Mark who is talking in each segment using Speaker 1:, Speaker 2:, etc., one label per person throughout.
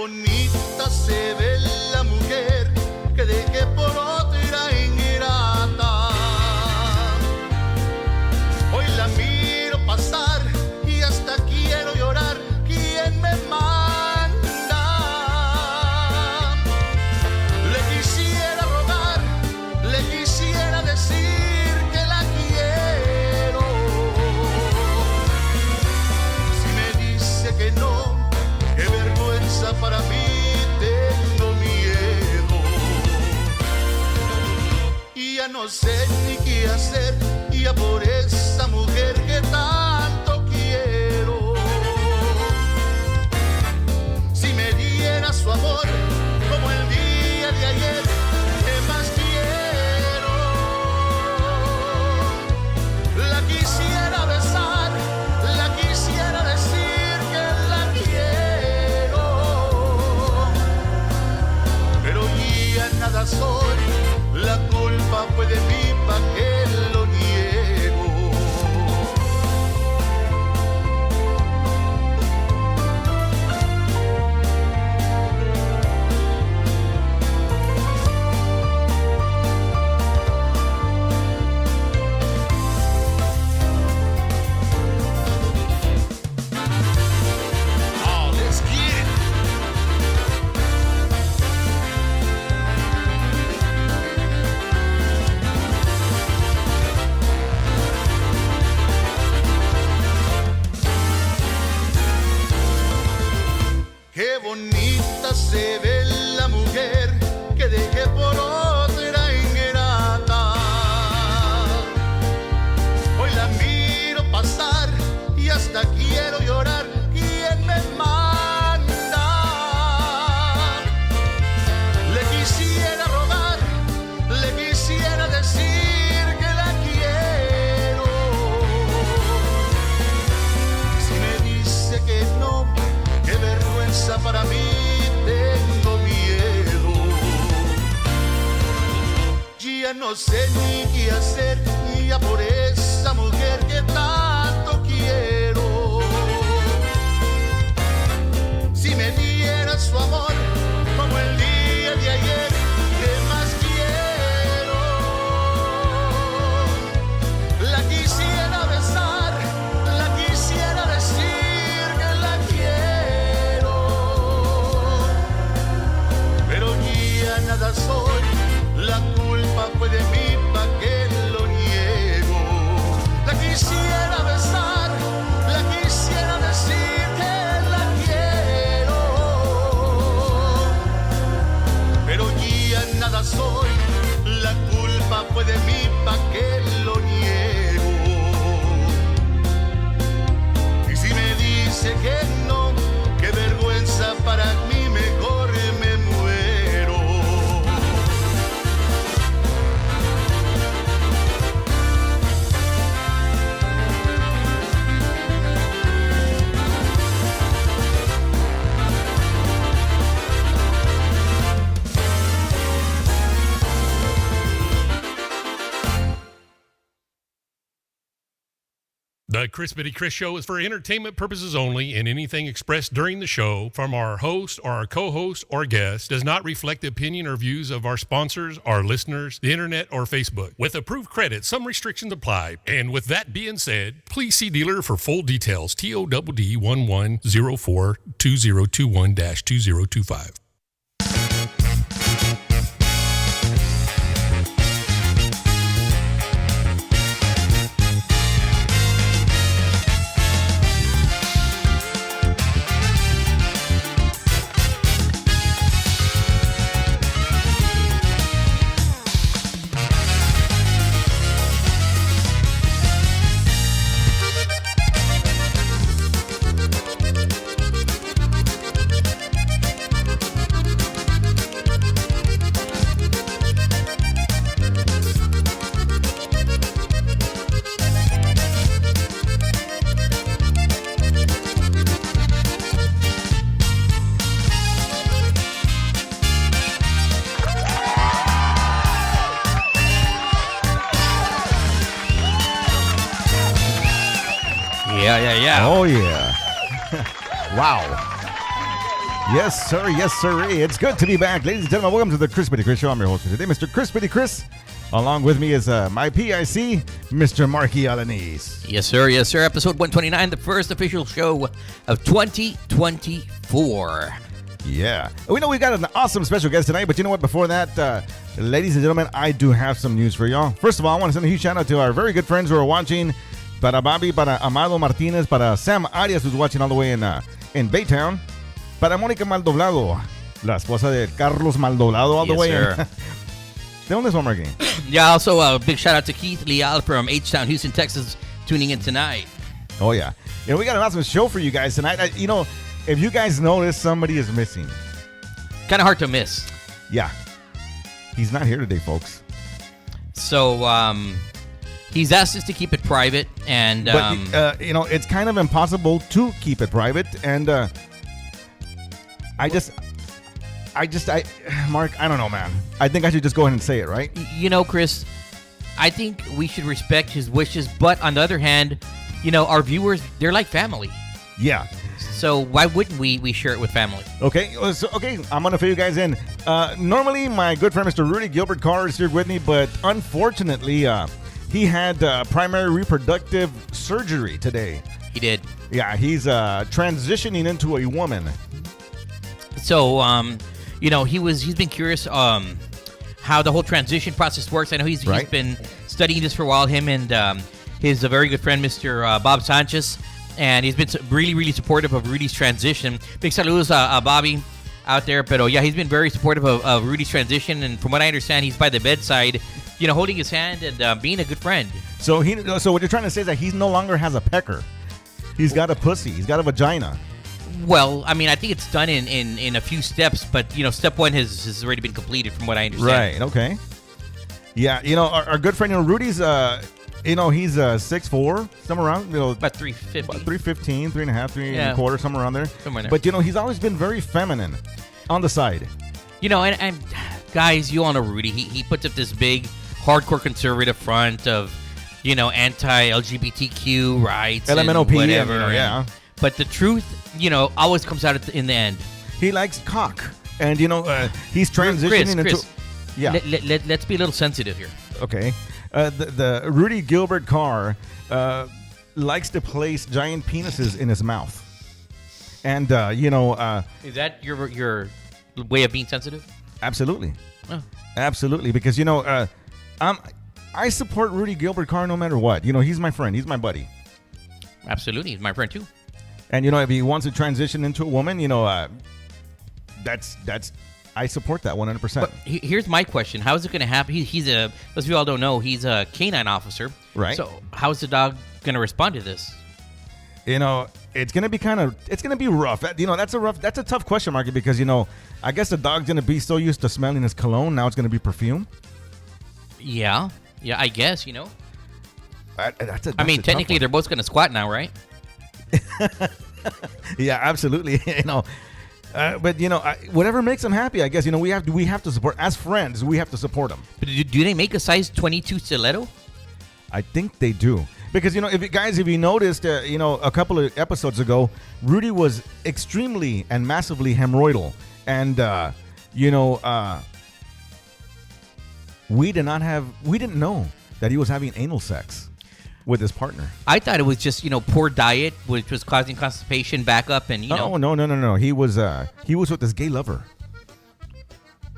Speaker 1: bonita se ve la mujer que dejé por otra ingrata. Hoy la miro pasar y hasta quiero llorar. ¿Quién me manda? Le quisiera rogar, le quisiera decir que la quiero. Si me dice que no, qué vergüenza para mí, tengo miedo. Y ya no sé ni qué hacer, ya por esa mujer que tanto quiero. Si me diera su amor como el día de ayer, ¿qué más quiero? La quisiera besar, la quisiera decir que la quiero, pero ya nada soy, la culpa fue de mí, ¿pa' qué lo niego? Oh, let's get it. Qué bonita se ve la mujer que dejé por otra ingrata. Hoy la miro pasar y hasta quiero llorar. ¿Quién me manda? Le quisiera rogar, le quisiera decir que la quiero. Si me dice que no, qué vergüenza para mí, tengo miedo. Ya no sé ni qué hacer, ya por esa mujer que tanto quiero. Si me diera su amor como el día de ayer, ¿qué más quiero? La quisiera besar, la quisiera decir que la quiero, pero ya nada soy, la culpa fue de mí, ¿pa' qué lo niego? La quisiera besar, la quisiera decir que la quiero, pero ya nada soy, la culpa fue de mí, ¿pa' qué lo niego? Y si me dice que no, qué vergüenza para mí, mejor me muero.
Speaker 2: The Chrispity Chris Show is for entertainment purposes only, and anything expressed during the show from our host or our co-host or guest does not reflect the opinion or views of our sponsors, our listeners, the internet, or Facebook. With approved credit, some restrictions apply. And with that being said, please see dealer for full details. TODD 1104 2021-2025.
Speaker 3: Yeah.
Speaker 4: Oh, yeah. Wow.
Speaker 3: Yes, sir. Yes, sir. It's good to be back. Ladies and gentlemen, welcome to the Chrispity Chris Show. I'm your host for today, Mr. Chrispity Chris. Along with me is my PIC, Mr. Marky Alanis.
Speaker 4: Yes, sir. Yes, sir. Episode 129, the first official show of 2024.
Speaker 3: Yeah. We know we got an awesome special guest tonight, but you know what? Before that, ladies and gentlemen, I do have some news for y'all. First of all, I want to send a huge shout out to our very good friends who are watching. Para Bobby, para Amado Martinez, para Sam Arias, who's watching all the way in Baytown. Para Mónica Maldoblado, la esposa de Carlos Maldoblado, all the way in. Doing this one more game.
Speaker 4: Yeah, also a big shout out to Keith Leal from H-Town, Houston, Texas, tuning in tonight.
Speaker 3: Oh, yeah. You know, we got an awesome show for you guys tonight. If you guys notice, somebody is missing.
Speaker 4: Kind of hard to miss.
Speaker 3: Yeah. He's not here today, folks.
Speaker 4: So, he's asked us to keep it private, and...
Speaker 3: But, it's kind of impossible to keep it private, and Mark, I don't know, man. I think I should just go ahead and say it, right?
Speaker 4: You know, Chris, I think we should respect his wishes, but on the other hand, our viewers, they're like family.
Speaker 3: Yeah.
Speaker 4: So why wouldn't we share it with family?
Speaker 3: Okay, I'm going to fill you guys in. Normally, my good friend, Mr. Rudy Gilbert Carr is here with me, but unfortunately, he had primary reproductive surgery today.
Speaker 4: He did.
Speaker 3: Yeah, he's transitioning into a woman.
Speaker 4: So, he's been curious how the whole transition process works. I know he's been studying this for a while, him and his very good friend, Mr. Bob Sanchez, and he's been really, really supportive of Rudy's transition. Big saludos, Bobby, out there. But, he's been very supportive of Rudy's transition, and from what I understand, he's by the bedside, holding his hand and being a good friend. So
Speaker 3: what you're trying to say is that he no longer has a pecker. He's got a pussy. He's got a vagina.
Speaker 4: Well, I mean, I think it's done in a few steps, but, step one has already been completed from what I understand.
Speaker 3: Right, okay. Yeah, our good friend, Rudy's, he's 6'4", somewhere around,
Speaker 4: about 350.
Speaker 3: About 315, 3.5, 3.25, somewhere around there.
Speaker 4: Somewhere there.
Speaker 3: But, he's always been very feminine on the side.
Speaker 4: And guys, you all know Rudy. He puts up this big, hardcore conservative front of, anti-LGBTQ rights
Speaker 3: LMNOP,
Speaker 4: and whatever.
Speaker 3: yeah.
Speaker 4: But the truth, always comes out in the end.
Speaker 3: He likes cock. And, he's transitioning
Speaker 4: Chris,
Speaker 3: into... Yeah.
Speaker 4: Let's be a little sensitive here.
Speaker 3: Okay. The Rudy Gilbert Carr likes to place giant penises in his mouth. And,
Speaker 4: is that your way of being sensitive?
Speaker 3: Absolutely.
Speaker 4: Oh.
Speaker 3: Absolutely. Because, I support Rudy Gilbert Carr no matter what. He's my friend. He's my buddy.
Speaker 4: Absolutely. He's my friend, too.
Speaker 3: And, if he wants to transition into a woman, that's I support that 100%.
Speaker 4: But here's my question. How is it going to happen? He's as we all don't know, he's a canine officer.
Speaker 3: Right.
Speaker 4: So how is the dog going to respond to this?
Speaker 3: It's going to be it's going to be rough. That's a tough question, Marky, because, I guess the dog's going to be so used to smelling his cologne. Now it's going to be perfume.
Speaker 4: Yeah. Yeah, I guess,
Speaker 3: That's
Speaker 4: technically they're both going to squat now, right?
Speaker 3: Yeah, absolutely. But whatever makes them happy, I guess. We have to support, as friends. We have to support them.
Speaker 4: But do they make a size 22 stiletto?
Speaker 3: I think they do, because if you noticed, a couple of episodes ago, Rudy was extremely and massively hemorrhoidal, and we didn't know that he was having anal sex with his partner.
Speaker 4: I thought it was just, poor diet, which was causing constipation, backup, and,
Speaker 3: Oh, no. He was with his gay lover.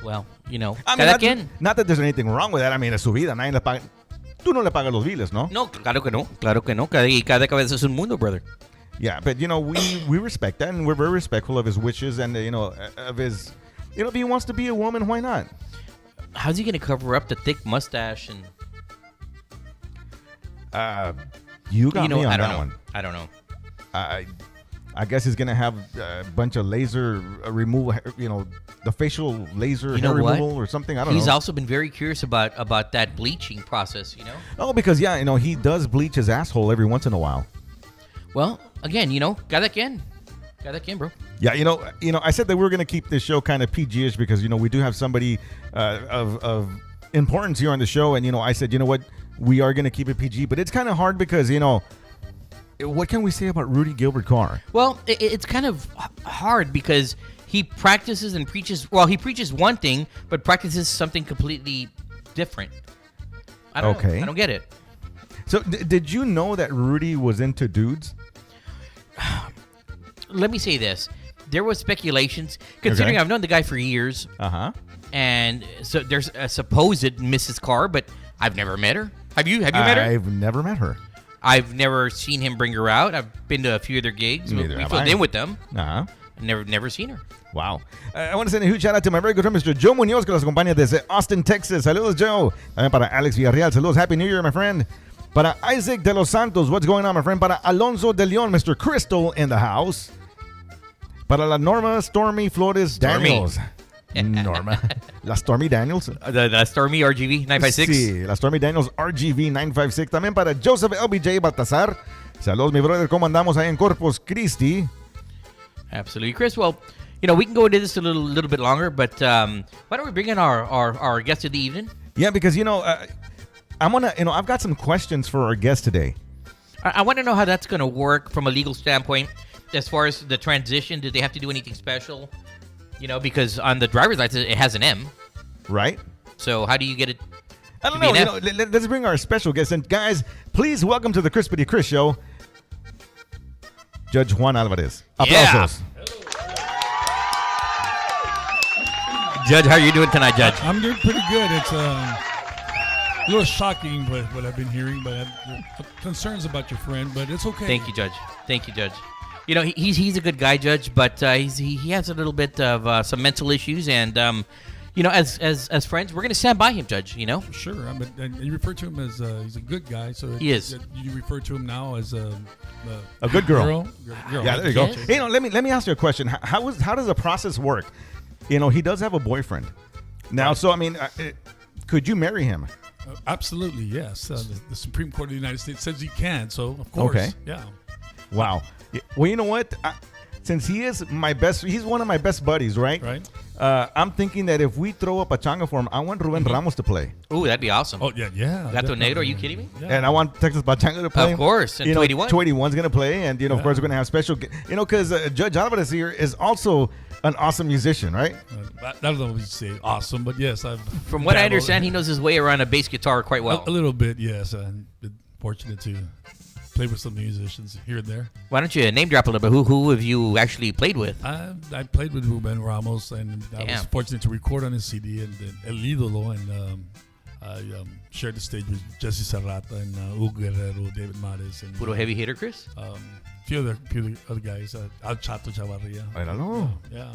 Speaker 4: Well,
Speaker 3: not that there's anything wrong with that. I mean, es su vida. Nadie le paga. Tú no le pagas los biles, ¿no?
Speaker 4: No, claro que no. Claro que no. Cada cabeza es un mundo, brother.
Speaker 3: Yeah, but, we respect that, and we're very respectful of his wishes and, of his... if he wants to be a woman, why not?
Speaker 4: How's he going to cover up the thick mustache and...
Speaker 3: You got me on that one.
Speaker 4: I don't know.
Speaker 3: I guess he's gonna have a bunch of laser removal. The facial laser hair removal or something. I don't know.
Speaker 4: He's also been very curious about that bleaching process.
Speaker 3: Oh, because he does bleach his asshole every once in a while.
Speaker 4: Well, again, cada quien, bro.
Speaker 3: Yeah, I said that we were gonna keep this show kind of PG-ish because we do have somebody of importance here on the show, and I said, what. We are going to keep it PG, but it's kind of hard because, what can we say about Rudy Gilbert Carr?
Speaker 4: Well, it's kind of hard because he practices and preaches. Well, he preaches one thing, but practices something completely different. I don't know. I don't get it.
Speaker 3: So, did you know that Rudy was into dudes?
Speaker 4: Let me say this. There was speculations, considering I've known the guy for years.
Speaker 3: Uh-huh.
Speaker 4: And so there's a supposed Mrs. Carr, but I've never met her. Have you met her?
Speaker 3: I've never met her.
Speaker 4: I've never seen him bring her out. I've been to a few of their gigs. We filled in with them.
Speaker 3: Uh-huh.
Speaker 4: Never seen her.
Speaker 3: Wow. I want to send a huge shout out to my very good friend, Mr. Joe Muñoz, que nos acompaña desde Austin, Texas. Saludos, Joe. También para Alex Villarreal. Saludos. Happy New Year, my friend. Para Isaac de los Santos. What's going on, my friend? Para Alonso de Leon, Mr. Crystal in the house. Para la Norma Stormy Flores Daniels. Norma. La Stormy Daniels.
Speaker 4: The Stormy RGV 956.
Speaker 3: Sí, la Stormy Daniels RGV 956. También para Joseph LBJ Baltazar. Saludos, mi brother. ¿Cómo andamos ahí en Corpus Christi?
Speaker 4: Absolutely, Chris. Well, we can go into this a little bit longer, but why don't we bring in our guest of the evening?
Speaker 3: Yeah, because, I'm gonna, I've got some questions for our guest today.
Speaker 4: I want to know how that's going to work from a legal standpoint. As far as the transition, did they have to do anything special? Because on the driver's license, it has an M.
Speaker 3: Right.
Speaker 4: So how do you get it?
Speaker 3: I don't know. Let's bring our special guest. And guys, please welcome to the Chrispity Chris Show, Judge Juan Alvarez. Aplausos.
Speaker 4: Judge, how are you doing tonight, Judge?
Speaker 5: I'm doing pretty good. It's a little shocking what I've been hearing, but I have concerns about your friend, but it's okay.
Speaker 4: Thank you, Judge. He's a good guy, Judge, but he has a little bit of some mental issues, and as friends, we're going to stand by him, Judge.
Speaker 5: Sure. You refer to him as he's a good guy, so
Speaker 4: he is.
Speaker 5: You refer to him now as a
Speaker 3: good girl. Yeah, there you go.
Speaker 4: Yes.
Speaker 3: Hey, let me ask you a question. How does the process work? He does have a boyfriend now, so I mean, could you marry him?
Speaker 5: Absolutely, yes. The Supreme Court of the United States says you can, so of course,
Speaker 3: okay.
Speaker 5: Yeah.
Speaker 3: Wow. Well, you know what? Since he's one of my best buddies, right?
Speaker 5: Right.
Speaker 3: I'm thinking that if we throw up a changa for him, I want Ruben Ramos to play.
Speaker 4: Ooh, that'd be awesome.
Speaker 5: Oh, yeah.
Speaker 4: Gato Negro, are you kidding me?
Speaker 5: Yeah.
Speaker 3: And I want Texas Bachanga to play.
Speaker 4: Of course, and 281.
Speaker 3: 281's going to play, and, of course, we're going to have special, because Judge Alvarez here is also an awesome musician, right?
Speaker 5: I don't know what you say awesome, but yes.
Speaker 4: From what I understand, he knows his way around a bass guitar quite well.
Speaker 5: A little bit, yes. I've been fortunate to play with some musicians here and there.
Speaker 4: Why don't you name drop a little bit? Who have you actually played with?
Speaker 5: I played with Ruben Ramos, and I was fortunate to record on his CD and El Ídolo, and I shared the stage with Jesse Serrata and Hugo Guerrero, David Mares, and
Speaker 4: Puro heavy hitter, Chris?
Speaker 5: a few other guys, Al Chato Chavarria.
Speaker 3: I don't know.
Speaker 5: Yeah.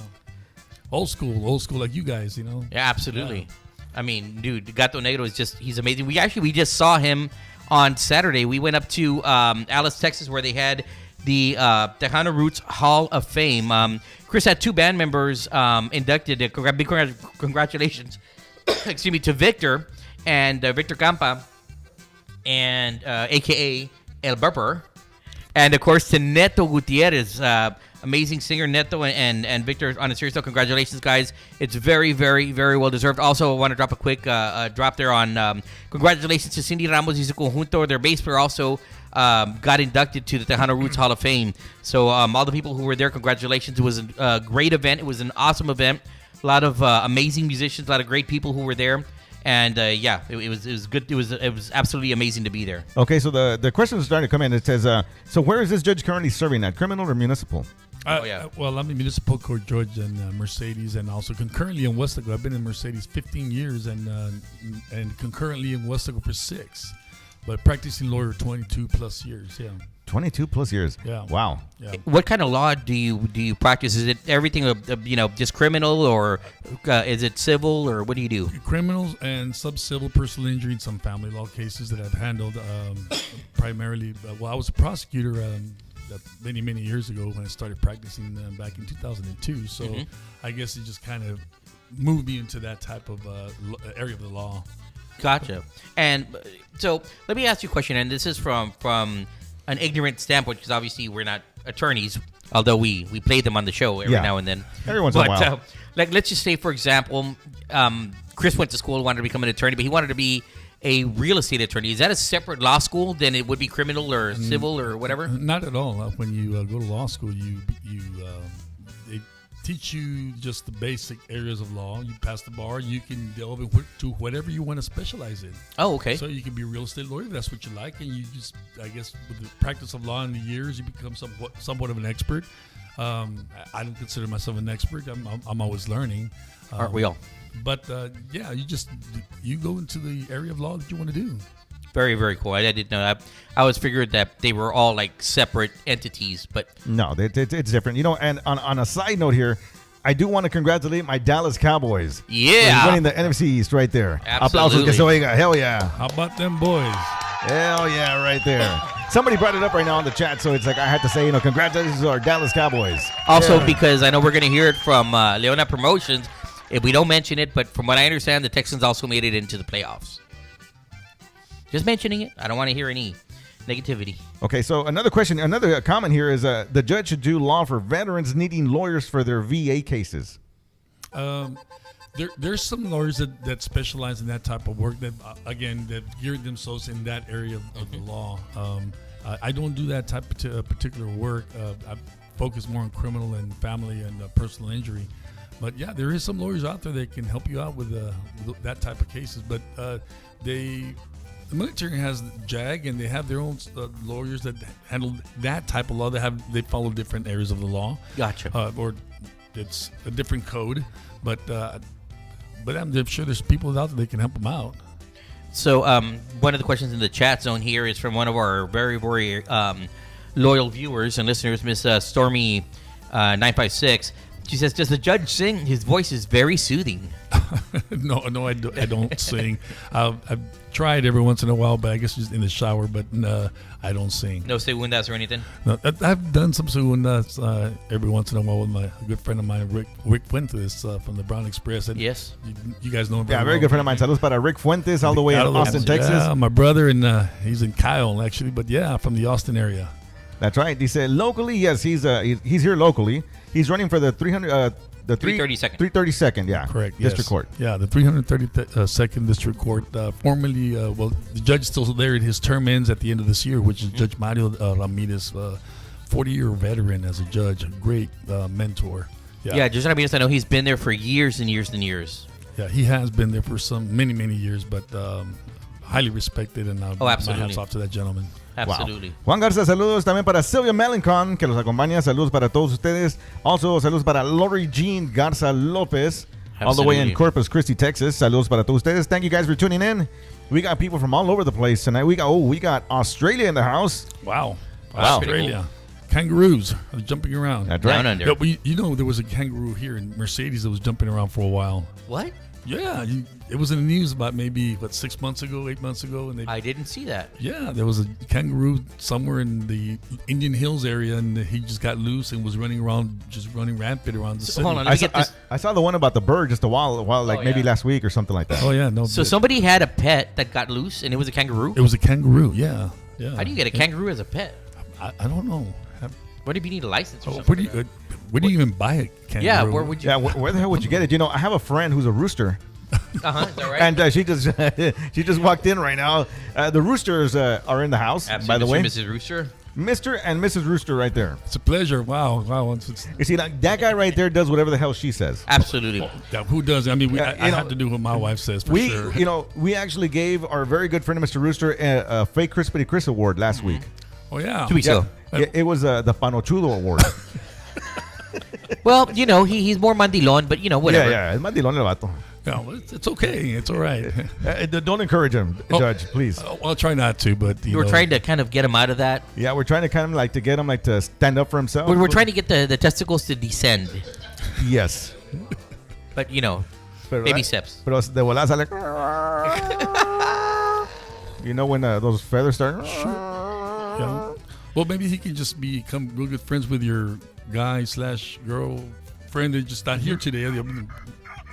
Speaker 5: Old school like you guys,
Speaker 4: Yeah, absolutely. Yeah. I mean, dude, Gato Negro he's amazing. We just saw him on Saturday. We went up to Alice, Texas, where they had the Tejano Roots Hall of Fame. Chris had two band members inducted. Big congratulations, excuse me, to Victor and Victor Campa, and a.k.a. El Burper. And, of course, to Neto Gutierrez, amazing singer Neto and Victor. On a serious note, congratulations, guys. It's very, very, very well deserved. Also, I want to drop a quick drop there on congratulations to Cindy Ramos y su conjunto. Their bass player also got inducted to the Tejano Roots Hall of Fame. So all the people who were there, congratulations. It was a great event. It was an awesome event. A lot of amazing musicians, a lot of great people who were there. And it was good. It was absolutely amazing to be there.
Speaker 3: Okay, so the questions are starting to come in. It says, so where is this judge currently serving at, criminal or municipal?
Speaker 5: Well, I'm in municipal court judge in Mercedes, and also concurrently in Westaco. I've been in Mercedes 15 years, and concurrently in Westaco for 6, but practicing lawyer 22 plus years. Yeah.
Speaker 3: 22 plus years.
Speaker 5: Yeah.
Speaker 3: Wow.
Speaker 5: Yeah.
Speaker 4: What kind of law do you practice? Is it everything just criminal, or is it civil, or what do you do?
Speaker 5: Criminals and sub-civil, personal injury, and some family law cases that I've handled primarily. I was a prosecutor many years ago when I started practicing back in 2002. So I guess it just kind of moved me into that type of area of the law.
Speaker 4: Gotcha. And so let me ask you a question, and this is from an ignorant standpoint, because obviously we're not attorneys, although we play them on the show every now and then.
Speaker 3: Every once in a while.
Speaker 4: Let's just say, for example, Chris went to school, wanted to become an attorney, but he wanted to be a real estate attorney. Is that a separate law school than it would be criminal or civil or whatever?
Speaker 5: Not at all. When you go to law school, teach you just the basic areas of law. You pass the bar, you can delve into whatever you want to specialize in.
Speaker 4: Oh, okay.
Speaker 5: So you can be a real estate lawyer if that's what you like, and you just, I guess, with the practice of law in the years, you become somewhat of an expert. I don't consider myself an expert. I'm always learning.
Speaker 4: Aren't we all?
Speaker 5: But yeah, you go into the area of law that you want to do.
Speaker 4: Very, very cool. I didn't know that. I always figured that they were all like separate entities, but
Speaker 3: No, it's different. You know, and on a side note here, I do want to congratulate my Dallas Cowboys.
Speaker 4: Yeah.
Speaker 3: For winning the NFC East right there.
Speaker 4: Absolutely.
Speaker 3: Aplausos que se oiga. Hell yeah.
Speaker 5: How about them boys?
Speaker 3: Hell yeah, right there. Somebody brought it up right now in the chat, so it's like I had to say, congratulations to our Dallas Cowboys.
Speaker 4: also
Speaker 3: Yeah.
Speaker 4: because I know we're going to hear it from Leona Promotions if we don't mention it, but from what I understand, the Texans also made it into the playoffs. Just mentioning it. I don't want to hear any negativity.
Speaker 3: Okay, so another comment here is the judge should do law for veterans needing lawyers for their VA cases.
Speaker 5: There's some lawyers that specialize in that type of work that, again, that geared themselves in that area of the law. I don't do that type of particular work. I focus more on criminal and family and personal injury. But yeah, there is some lawyers out there that can help you out with that type of cases. But the military has JAG, and they have their own lawyers that handle that type of law. They follow different areas of the law.
Speaker 4: Gotcha.
Speaker 5: Or it's a different code. But I'm sure there's people out there that can help them out.
Speaker 4: So one of the questions in the chat zone here is from one of our very, very loyal viewers and listeners, Miss Stormy 956. She says, "Does the judge sing? His voice is very soothing."
Speaker 5: No, I don't sing. I've tried every once in a while, but I guess just in the shower. But I don't sing.
Speaker 4: No segundas or anything?
Speaker 5: No, I've done some segundas every once in a while with my good friend of mine, Rick Fuentes from the Brown Express. And
Speaker 4: Yes.
Speaker 5: you guys know him.
Speaker 3: Yeah, very good friend of mine. Saludos para Rick Fuentes, all the way in Austin, Texas.
Speaker 5: Yeah, my brother, and he's in Kyle, actually. But yeah, from the Austin area.
Speaker 3: That's right. He said locally, yes, he's here locally. He's running for the
Speaker 4: 332nd.
Speaker 3: 332nd, yeah.
Speaker 5: Correct.
Speaker 3: District
Speaker 5: yes.
Speaker 3: Court.
Speaker 5: Yeah, the 332nd District Court. Formerly, the judge is still there. His term ends at the end of this year, which is Judge Mario Ramirez, 40-year veteran as a judge, a great mentor.
Speaker 4: Yeah, Judge Ramirez, I know he's been there for years and years and years.
Speaker 5: Yeah, he has been there for many, many years, but highly respected, and my
Speaker 4: absolutely.
Speaker 5: hats off to that gentleman.
Speaker 4: Absolutely.
Speaker 3: Wow. Juan Garza, saludos también para Sylvia Melancon, que los acompaña. Saludos para todos ustedes. Also, saludos para Lori Jean Garza Lopez, all the way in Corpus Christi, Texas. Saludos para todos ustedes. Thank you guys for tuning in. We got people from all over the place tonight. We got Australia in the house.
Speaker 5: Wow.
Speaker 4: Wow.
Speaker 5: Australia. Kangaroos are jumping around.
Speaker 3: That's right.
Speaker 4: Down under.
Speaker 5: Yeah, but there was a kangaroo here in Mercedes that was jumping around for a while.
Speaker 4: What?
Speaker 5: Yeah, it was in the news about maybe 6 months ago, 8 months ago, and
Speaker 4: I didn't see that.
Speaker 5: yeah, there was a kangaroo somewhere in the Indian Hills area, and he just got loose and was running rampant around the city.
Speaker 4: Hold on, let me get this.
Speaker 3: I saw the one about the bird just a while maybe last week or something like that.
Speaker 5: Oh yeah, no.
Speaker 4: So somebody had a pet that got loose, and it was a kangaroo?
Speaker 5: It was a kangaroo. Yeah.
Speaker 4: How do you get a kangaroo as a pet?
Speaker 5: I don't know.
Speaker 4: What if you need a license or
Speaker 5: Oh,
Speaker 4: something?
Speaker 5: where do you even buy a kangaroo?
Speaker 4: Yeah, where would you?
Speaker 3: Yeah, where the hell would you get it? I have a friend who's a rooster.
Speaker 4: Is that right?
Speaker 3: And she just walked in right now. The roosters are in the house,
Speaker 4: Absolutely,
Speaker 3: by the way.
Speaker 4: Mrs. Rooster.
Speaker 3: Mr. and Mrs. Rooster right there.
Speaker 5: It's a pleasure. Wow.
Speaker 3: You see, that guy right there does whatever the hell she says.
Speaker 4: Absolutely.
Speaker 5: Yeah, who does? I mean, I
Speaker 3: know,
Speaker 5: have to do what my wife says for sure.
Speaker 3: We actually gave our very good friend Mr. Rooster a fake Chrispity Chris award last week.
Speaker 5: Oh yeah.
Speaker 4: 2 weeks ago.
Speaker 3: It was the Panochudo award.
Speaker 4: Well, he's more mandilon, but whatever.
Speaker 3: Yeah, es mandilón el vato.
Speaker 5: No, it's okay. It's all right.
Speaker 3: Don't encourage him, Judge, please.
Speaker 5: I'll try not to, but
Speaker 4: We're trying to kind of get him out of that.
Speaker 3: Yeah, we're trying to kind of to get him to stand up for himself.
Speaker 4: We're trying to get the testicles to descend,
Speaker 3: Yes.
Speaker 4: but
Speaker 3: Pero,
Speaker 4: baby steps.
Speaker 3: Pero de volada sale. When those feathers start.
Speaker 5: Yeah. Well, maybe he can just become real good friends with your guy/girl friend that's just not here today.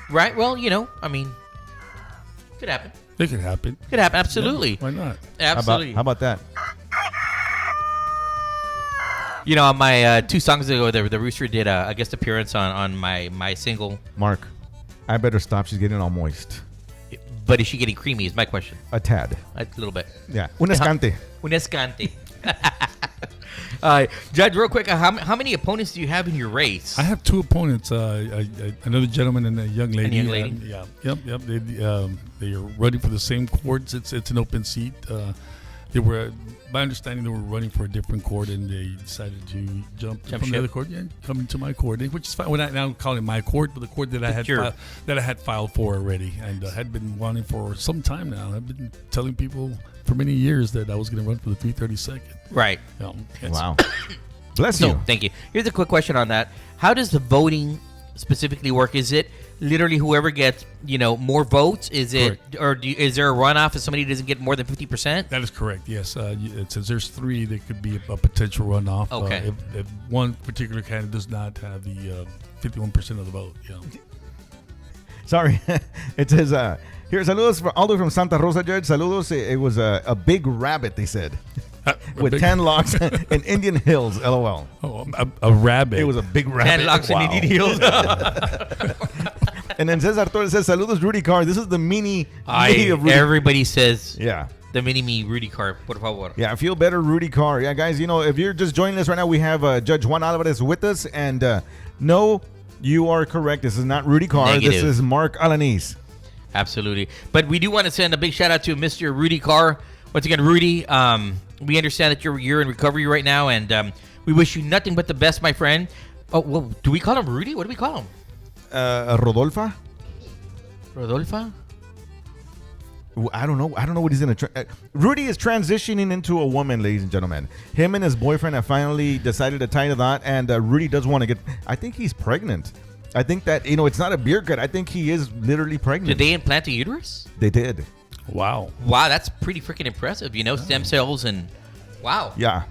Speaker 4: Right? Well, I mean, could happen.
Speaker 5: It could happen.
Speaker 4: Could happen. Absolutely.
Speaker 5: Yeah, why not?
Speaker 4: Absolutely.
Speaker 3: How about that?
Speaker 4: On my 2 songs ago, the Rooster did a guest appearance on my single.
Speaker 3: Mark, I better stop. She's getting all moist.
Speaker 4: But is she getting creamy is my question.
Speaker 3: A tad.
Speaker 4: A little bit.
Speaker 3: Yeah. Un escante.
Speaker 4: Un escante. Judge, real quick, how many opponents do you have in your race?
Speaker 5: I have two opponents. Another gentleman and a young lady.
Speaker 4: Yeah.
Speaker 5: Yep. They are running for the same courts. It's an open seat. They were, by understanding, they were running for a different court, and they decided to jump from
Speaker 4: ship.
Speaker 5: the other court and come into my court, which is fine. Well, I don't call it my court, but the court that I had filed for already, and had been wanting for some time now. I've been telling people for many years that I was going to run for the 332nd.
Speaker 4: Right.
Speaker 3: Wow. Bless you.
Speaker 4: Thank you. Here's a quick question on that. How does the voting specifically work? Is it literally whoever gets, more votes? Is it, is there a runoff if somebody doesn't get more than 50%?
Speaker 5: That is correct. Yes. It says there's three. There could be a potential runoff.
Speaker 4: Okay.
Speaker 5: If one particular candidate does not have the 51% of the vote.
Speaker 3: Sorry. It says, here, saludos all the way from Santa Rosa, Judge. Saludos. It was a big rabbit, they said. With 10 locks in Indian Hills, LOL.
Speaker 5: Oh, a rabbit.
Speaker 3: It was a big rabbit.
Speaker 4: 10 locks in Indian Hills.
Speaker 3: And then Cesar Torres says, saludos, Rudy Carr. This is the mini of Rudy.
Speaker 4: Everybody says
Speaker 3: Yeah.
Speaker 4: the mini-me Rudy Carr, por favor.
Speaker 3: Yeah, feel better, Rudy Carr. Yeah, guys, if you're just joining us right now, we have Judge Juan Alvarez with us. And no, you are correct. This is not Rudy Carr.
Speaker 4: Negative.
Speaker 3: This is Mark Alanis.
Speaker 4: Absolutely. But we do want to send a big shout out to Mr. Rudy Carr. Once again, Rudy, we understand that you're in recovery right now, and we wish you nothing but the best, my friend. Oh, well, do we call him Rudy? What do we call him?
Speaker 3: Rodolfa?
Speaker 4: Rodolfa?
Speaker 3: I don't know what he's going to... Rudy is transitioning into a woman, ladies and gentlemen. Him and his boyfriend have finally decided to tie the knot, and Rudy does want to get... I think he's pregnant. I think that, it's not a beer gut. I think he is literally pregnant.
Speaker 4: Did they implant a uterus?
Speaker 3: They did.
Speaker 5: Wow,
Speaker 4: that's pretty freaking impressive. Stem cells and... Wow.
Speaker 3: Yeah.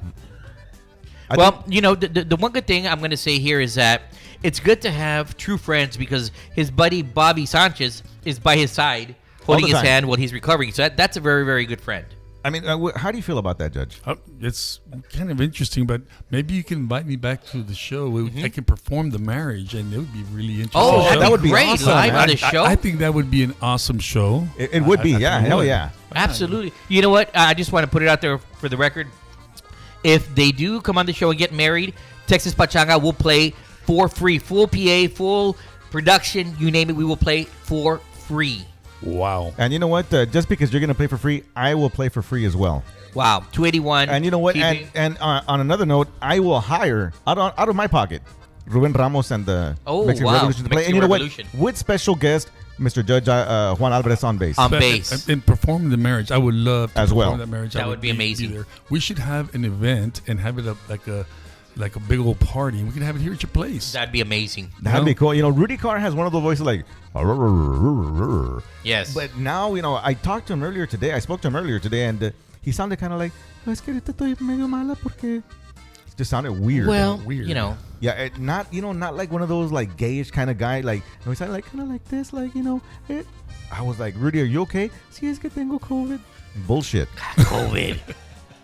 Speaker 4: The one good thing I'm going to say here is that it's good to have true friends because his buddy Bobby Sanchez is by his side holding his hand while he's recovering. So that's a very, very good friend.
Speaker 3: I mean, how do you feel about that, Judge?
Speaker 5: It's kind of interesting, but maybe you can invite me back to the show. I can perform the marriage, and it would be really interesting.
Speaker 4: Oh,
Speaker 3: that would be
Speaker 4: great.
Speaker 3: awesome,
Speaker 4: Live
Speaker 3: man.
Speaker 4: on the show?
Speaker 5: I think that would be an awesome show.
Speaker 3: It would be, yeah. Hell yeah.
Speaker 4: Absolutely. You know what? I just want to put it out there for the record. If they do come on the show and get married, Texas Pachanga will play for free. Full PA, full production, you name it, we will play for free.
Speaker 5: Wow.
Speaker 3: And you know what? Just because you're going to play for free, I will play for free as well.
Speaker 4: Wow. 281.
Speaker 3: And you know what? And on another note, I will hire, out of my pocket, Ruben Ramos and the Mexican Revolution to play. And you know what? With special guest, Mr. Judge Juan Alvarez on bass.
Speaker 4: On bass.
Speaker 5: And perform the marriage. I would love to perform that marriage.
Speaker 4: That would be amazing.
Speaker 5: There. We should have an event and have it like a big old party. We can have it here at your place.
Speaker 4: That'd be amazing.
Speaker 3: That'd be cool. Rudy Carr has one of those voices like...
Speaker 4: Yes.
Speaker 3: But now, I talked to him earlier today. I spoke to him earlier today, and he sounded kind of like... Es que ahorita estoy medio mala porque... It just sounded weird.
Speaker 4: Well,
Speaker 5: weird.
Speaker 3: Yeah, not like one of those like gayish kind of guy. Like, he sounded like kind of like this, like, I was like, Rudy, are you okay? Sí, es que tengo COVID. Bullshit.
Speaker 4: COVID.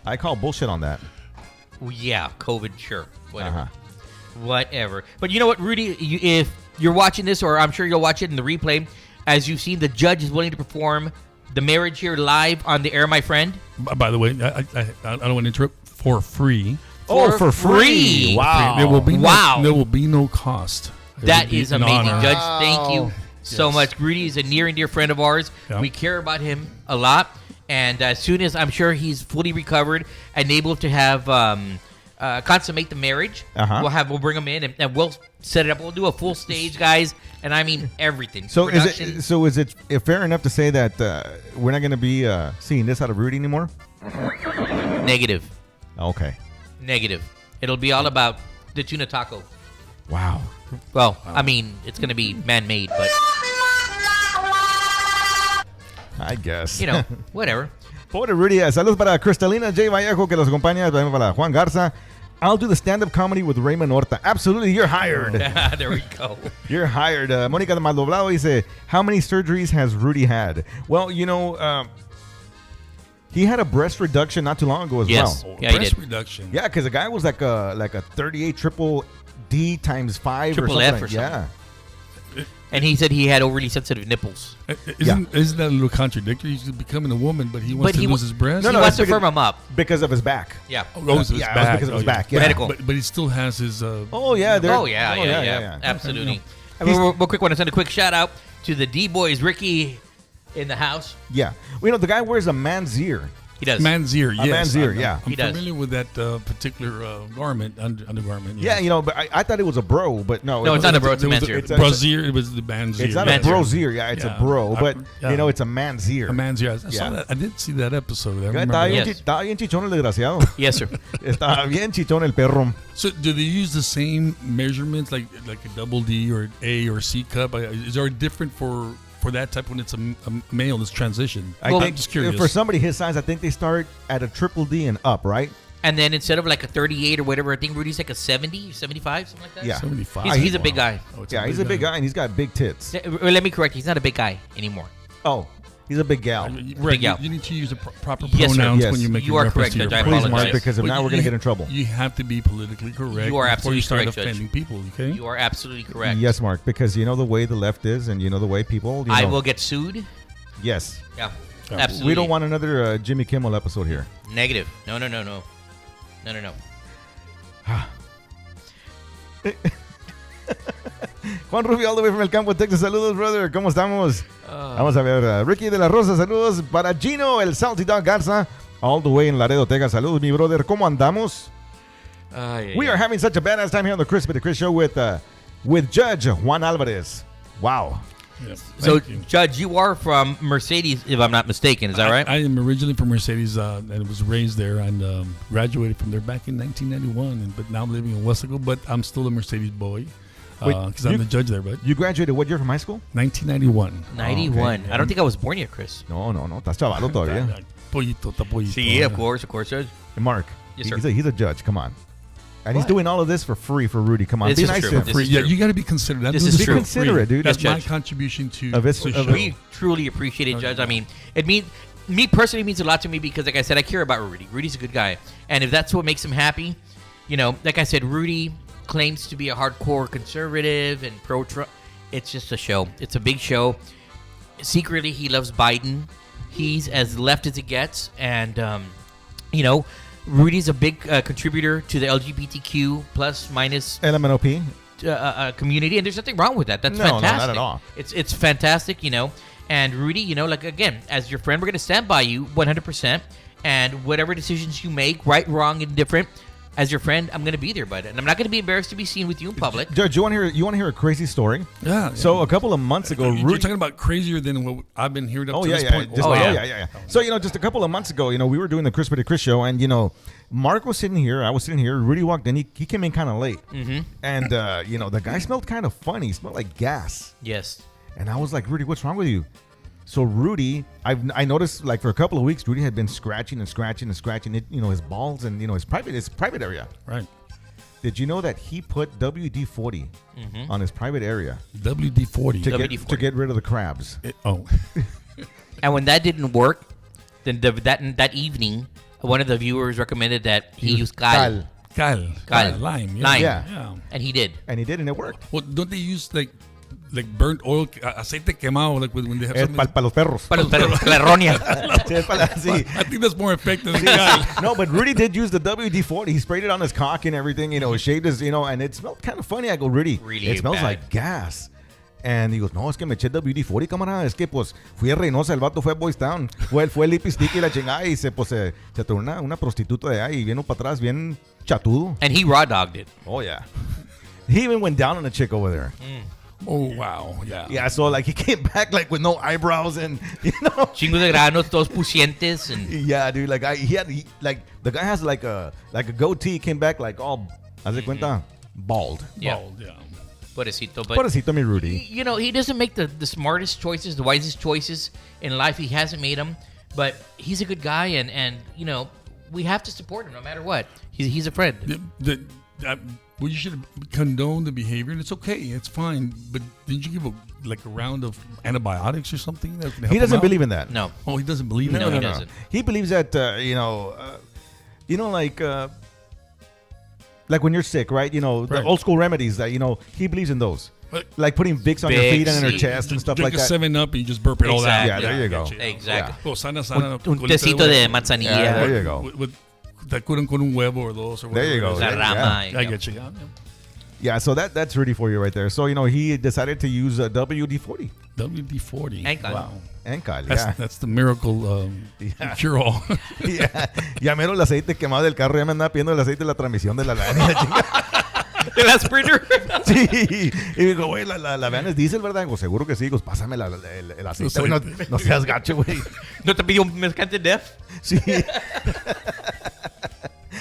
Speaker 3: I call bullshit on that.
Speaker 4: Yeah, COVID, sure. Whatever. Whatever. But you know what, Rudy? If you're watching this, or I'm sure you'll watch it in the replay, as you've seen, the judge is willing to perform the marriage here live on the air, my friend.
Speaker 5: By the way, I don't want to interrupt. For free.
Speaker 3: For free. Wow.
Speaker 5: There will be no cost.
Speaker 4: That is amazing,
Speaker 5: honor.
Speaker 4: Judge. Thank you so much. Rudy is a near and dear friend of ours.
Speaker 5: Yeah.
Speaker 4: We care about him a lot. And as soon as I'm sure he's fully recovered and able to have consummate the marriage, we'll bring him in and we'll set it up. We'll do a full stage, guys, and I mean everything.
Speaker 3: So is it fair enough to say that we're not going to be seeing this out of Rudy anymore?
Speaker 4: Negative.
Speaker 3: Okay.
Speaker 4: Negative. It'll be all about the tuna taco.
Speaker 3: Wow.
Speaker 4: Well, I mean, it's going to be man-made, but...
Speaker 3: I guess.
Speaker 4: Whatever.
Speaker 3: Pobre Rudy. Saludos para Cristalina J. Vallejo, que los acompaña. También para Juan Garza. I'll do the stand-up comedy with Raymond Horta. Absolutely, you're hired.
Speaker 4: There we go.
Speaker 3: You're hired. Mónica de Maldoblado dice, how many surgeries has Rudy had? Well, he had a breast reduction not too long ago as well.
Speaker 4: Yeah,
Speaker 5: breast reduction.
Speaker 3: Yeah, because the guy was like a 38 triple D times 5
Speaker 4: Triple
Speaker 3: or something.
Speaker 4: F or something.
Speaker 3: Yeah.
Speaker 4: And he said he had overly sensitive nipples.
Speaker 5: Isn't that a little contradictory? He's becoming a woman, but he wants to lose his breast.
Speaker 4: He wants to firm him up.
Speaker 3: Because of his back.
Speaker 4: Yeah.
Speaker 5: Because of his back.
Speaker 3: Because of his back. Yeah.
Speaker 4: Medical.
Speaker 5: But he still has his.
Speaker 4: Yeah. Absolutely. And real quick, want to send a quick shout out to the D Boys, Ricky, in the house.
Speaker 3: Yeah. Well, the guy wears a man's ear.
Speaker 4: He does.
Speaker 5: Man's ear, yes.
Speaker 3: Man's ear, yeah.
Speaker 5: I'm
Speaker 4: He does.
Speaker 5: familiar with that particular garment, undergarment.
Speaker 3: Yeah,
Speaker 5: Yes.
Speaker 3: but I thought it was a bro, but no.
Speaker 4: No, it's not a bro. It's a man's ear.
Speaker 5: Brazier, it was the man's ear.
Speaker 3: It's not
Speaker 4: Man's
Speaker 3: a
Speaker 4: ear.
Speaker 3: bro's ear. Yeah, it's a bro, but it's a man's ear.
Speaker 5: A man's ear. I saw
Speaker 3: Yeah.
Speaker 5: that. I did see that episode. I
Speaker 3: Estaba
Speaker 5: remember.
Speaker 3: bien,
Speaker 4: Yes.
Speaker 3: estaba bien chichón el desgraciado.
Speaker 4: Yes, sir.
Speaker 3: Estaba bien chichón el perro.
Speaker 5: So, do they use the same measurements, like a double D or A or C cup? Is there a different for that type when it's a male that's transition?
Speaker 3: I
Speaker 4: Well,
Speaker 3: think
Speaker 5: I'm just curious.
Speaker 3: for somebody his size, I think they start at a triple D and up, right?
Speaker 4: And then instead of like a 38 or whatever, I think Rudy's like a 70, 75, something like that.
Speaker 3: Yeah.
Speaker 5: 75.
Speaker 4: He's a big guy.
Speaker 5: Oh, it's
Speaker 3: Yeah, he's a big guy and he's got big tits.
Speaker 4: Let me correct you. He's not a big guy anymore.
Speaker 3: Oh, he's a big gal.
Speaker 5: Right.
Speaker 4: gal.
Speaker 5: You need to use the proper
Speaker 4: Yes, sir.
Speaker 5: pronouns
Speaker 3: Yes.
Speaker 5: when you make
Speaker 4: You
Speaker 5: a
Speaker 4: are
Speaker 5: reference
Speaker 4: correct,
Speaker 5: to your
Speaker 4: Judge. I
Speaker 5: partner.
Speaker 3: Please, Mark,
Speaker 4: apologize.
Speaker 3: because if
Speaker 5: But
Speaker 3: not, we're going to get in trouble.
Speaker 5: You have to be politically correct.
Speaker 4: You are
Speaker 5: before
Speaker 4: absolutely
Speaker 5: you start
Speaker 4: correct, Judge.
Speaker 5: offending people. Okay.
Speaker 4: You are absolutely correct.
Speaker 3: Yes, Mark, because you know the way the left is and you know the way people.
Speaker 4: I will get sued.
Speaker 3: Yes.
Speaker 4: Yeah.
Speaker 5: Yeah.
Speaker 4: Absolutely.
Speaker 3: We don't want another Jimmy Kimmel episode here.
Speaker 4: Negative. No.
Speaker 3: Juan Rubio, all the way from El Campo, Texas. Saludos, brother. ¿Cómo estamos? Vamos a ver. Ricky de la Rosa, saludos. Para Gino, el Salty Dog Garza, all the way in Laredo, Texas. Saludos, mi brother. ¿Cómo andamos? We are having such a badass time here on the Chrispity Chris Show with Judge Juan Alvarez. Wow.
Speaker 5: Yeah.
Speaker 4: So,
Speaker 5: Thank you.
Speaker 4: Judge, you are from Mercedes, if I'm not mistaken. Is that right?
Speaker 5: I am originally from Mercedes and was raised there and graduated from there back in 1991. But now I'm living in Westaco, but I'm still a Mercedes boy because I'm the judge there. But
Speaker 3: You graduated what year from high school?
Speaker 5: 1991.
Speaker 4: 91.
Speaker 3: okay.
Speaker 4: I don't think I was born yet, Chris.
Speaker 3: No. Estás chavalo todavía.
Speaker 5: Pollito, está pollito.
Speaker 4: Sí, of course, Judge.
Speaker 3: And Mark,
Speaker 4: Yes, sir.
Speaker 3: he's a judge. Come on. And he's doing all of this for free for Rudy. Come on.
Speaker 4: This
Speaker 3: Be
Speaker 4: is
Speaker 3: nice
Speaker 4: true.
Speaker 3: to him.
Speaker 4: This
Speaker 5: Free.
Speaker 4: is
Speaker 5: Yeah,
Speaker 4: true.
Speaker 5: you got to be considerate.
Speaker 4: This is
Speaker 5: This
Speaker 3: Be
Speaker 4: true.
Speaker 3: considerate, dude.
Speaker 5: That's
Speaker 4: Yes,
Speaker 5: my
Speaker 4: Judge.
Speaker 5: contribution to
Speaker 3: Of this-
Speaker 5: the
Speaker 3: of
Speaker 5: show.
Speaker 4: We truly appreciate it, Judge. I mean, me personally means a lot to me because, like I said, I care about Rudy. Rudy's a good guy. And if that's what makes him happy, like I said, Rudy claims to be a hardcore conservative and pro-Trump. It's just a show. It's a big show. Secretly, he loves Biden. He's as left as it gets. And, Rudy's a big contributor to the LGBTQ plus minus
Speaker 3: LMNOP.
Speaker 4: community, and there's nothing wrong with that. That's
Speaker 3: No,
Speaker 4: fantastic.
Speaker 3: not at all.
Speaker 4: It's fantastic, And Rudy, again, as your friend, we're gonna stand by you 100%. And whatever decisions you make, right, wrong, indifferent, as your friend, I'm gonna be there, bud. And I'm not gonna be embarrassed to be seen with you in public.
Speaker 3: Judge, you want to hear a crazy story?
Speaker 5: Yeah.
Speaker 3: So a couple of months ago,
Speaker 5: You're
Speaker 3: Rudy.
Speaker 5: talking about crazier than what I've been hearing up
Speaker 3: Oh
Speaker 5: to
Speaker 3: yeah,
Speaker 5: this
Speaker 3: yeah.
Speaker 5: point.
Speaker 3: Just-
Speaker 4: Oh, yeah.
Speaker 3: yeah. So just a couple of months ago, we were doing the Chrispity Chris show, and Mark was sitting here, I was sitting here. Rudy walked in. He came in kind of late, and the guy smelled kind of funny. He smelled like gas,
Speaker 4: Yes.
Speaker 3: and I was like, Rudy, what's wrong with you? So Rudy, I noticed like for a couple of weeks, Rudy had been scratching it, his balls and his private area.
Speaker 5: Right.
Speaker 3: Did you know that he put WD-40 on his private area
Speaker 5: WD-40.
Speaker 3: to get rid of the crabs?
Speaker 4: And when that didn't work, then that evening, one of the viewers recommended that he use cal.
Speaker 5: Cal. Lime. Yeah.
Speaker 4: Lime.
Speaker 3: Yeah.
Speaker 4: And he did.
Speaker 3: And he did, and it worked.
Speaker 5: Well, don't they use like burnt oil, aceite quemado, like when they have something?
Speaker 3: Para los perros.
Speaker 4: Pero la errónea.
Speaker 3: Sí.
Speaker 5: I think that's more effective than cal.
Speaker 3: No, but Rudy did use the WD-40. He sprayed it on his cock and everything, shaved his, and it smelled kind of funny. I go, Rudy,
Speaker 4: Really
Speaker 3: it smells
Speaker 4: bad.
Speaker 3: like gas. And he goes, no, es que me eché WD-40, camarada. Es que, pues, fui a Reynosa, el vato fue a Boys Town. Fue el lipstick y la chingada y se tornó una prostituta de ahí y vino para atrás bien chatudo.
Speaker 4: And he raw dogged it.
Speaker 3: Oh, yeah. He even went down on a chick over there.
Speaker 5: Oh, wow. Yeah.
Speaker 3: Yeah, so, like, he came back, like, with no eyebrows and,
Speaker 4: Chingos de granos, todos pusientes. And
Speaker 3: Yeah, dude. Like the guy has like a goatee. He came back like all, haz de cuenta, bald.
Speaker 4: yeah.
Speaker 5: Bald, yeah.
Speaker 4: Pobrecito. But
Speaker 3: Pobrecito mi Rudy.
Speaker 4: he doesn't make the smartest choices, the wisest choices in life. He hasn't made them, but he's a good guy, and we have to support him no matter what. He's a friend.
Speaker 5: Well, you should condone the behavior, and it's okay. It's fine. But didn't you give a round of antibiotics or something? That can help
Speaker 3: He doesn't
Speaker 5: him out?
Speaker 3: believe in that.
Speaker 4: No.
Speaker 5: Oh, he doesn't believe in
Speaker 4: No,
Speaker 5: that?
Speaker 4: he doesn't.
Speaker 3: He believes that like when you're sick, right? The
Speaker 5: Right.
Speaker 3: old school remedies that he believes in those. like putting Vicks on your feet and in her
Speaker 4: Vicks,
Speaker 3: chest and stuff
Speaker 5: Drink
Speaker 3: like
Speaker 5: a
Speaker 3: that.
Speaker 5: 7-Up and you just burp it all out.
Speaker 3: Yeah, there you go.
Speaker 4: Exactly.
Speaker 5: Oh, sana,
Speaker 4: Un tecito de manzanilla.
Speaker 3: Yeah, there you go.
Speaker 5: With te curan con un huevo or dos or whatever.
Speaker 3: There you go.
Speaker 4: La rama.
Speaker 5: I get you.
Speaker 3: Yeah, so that's Rudy for you right there. So, he decided to use WD-40.
Speaker 5: WD-40.
Speaker 4: Ancal.
Speaker 5: Wow.
Speaker 3: Ancal,
Speaker 5: That's the miracle cure-all.
Speaker 3: Ya mero el aceite quemado del carro. Ya me andaba pidiendo el aceite de la transmisión de la van.
Speaker 4: ¿De la Sprinter?
Speaker 3: Sí. Y digo, güey, la van es diésel, ¿verdad? Digo, seguro que sí. Digo, pásame el aceite. Güey, no seas gacho, güey.
Speaker 4: ¿No te pidió un mezcante Def?
Speaker 3: Sí.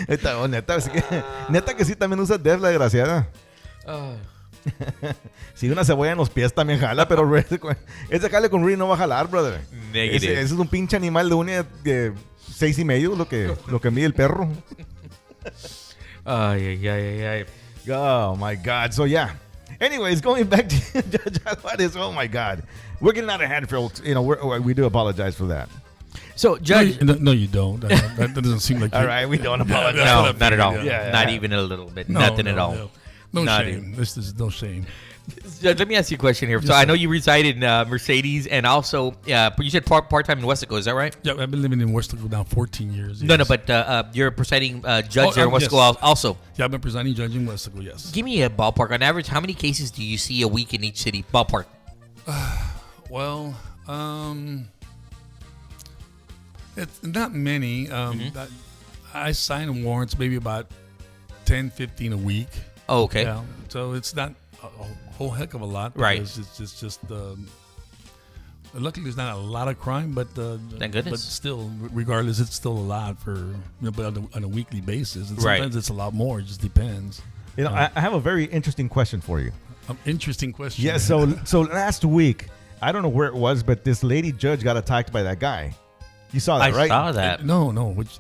Speaker 3: Neta que sí también usa Def, la desgraciada. Sí, una cebolla en los pies también jala, pero ese jale con Rudy no va a jalar, brother. Ese es un pinche animal de una de 6.5, lo que mide el perro.
Speaker 4: Ay.
Speaker 3: Oh my God. So yeah. Anyways, going back to Judge Alvarez. Oh my God, we're getting out of hand, folks. We do apologize for that.
Speaker 4: So, Judge.
Speaker 5: No, you don't. That doesn't seem like.
Speaker 3: All right, we don't apologize.
Speaker 4: No, not at all.
Speaker 3: Yeah.
Speaker 4: Not even a little bit. Nothing at all.
Speaker 5: No
Speaker 4: Not
Speaker 5: shame.
Speaker 4: even.
Speaker 5: This is no shame.
Speaker 4: Judge, let me ask you a question here. So I know you reside in Mercedes, and also you said part-time in Westaco. Is that right?
Speaker 5: Yeah, I've been living in Westaco now 14 years.
Speaker 4: No, but you're presiding judge there in Westaco also.
Speaker 5: Yeah, I've been presiding judge in Westaco, yes.
Speaker 4: Give me a ballpark. On average, how many cases do you see a week in each city? Ballpark.
Speaker 5: Well, it's not many. I sign warrants maybe about 10, 15 a week.
Speaker 4: Oh, okay.
Speaker 5: Yeah, so it's not a whole heck of a lot.
Speaker 4: Right.
Speaker 5: It's just luckily there's not a lot of crime, but
Speaker 4: thank goodness.
Speaker 5: But still, regardless, it's still a lot but on a weekly basis. And sometimes it's a lot more. It just depends.
Speaker 3: I have a very interesting question for you.
Speaker 5: Interesting question.
Speaker 3: Yeah. So last week, I don't know where it was, but this lady judge got attacked by that guy. You saw that, right?
Speaker 4: I saw that.
Speaker 5: No. Which?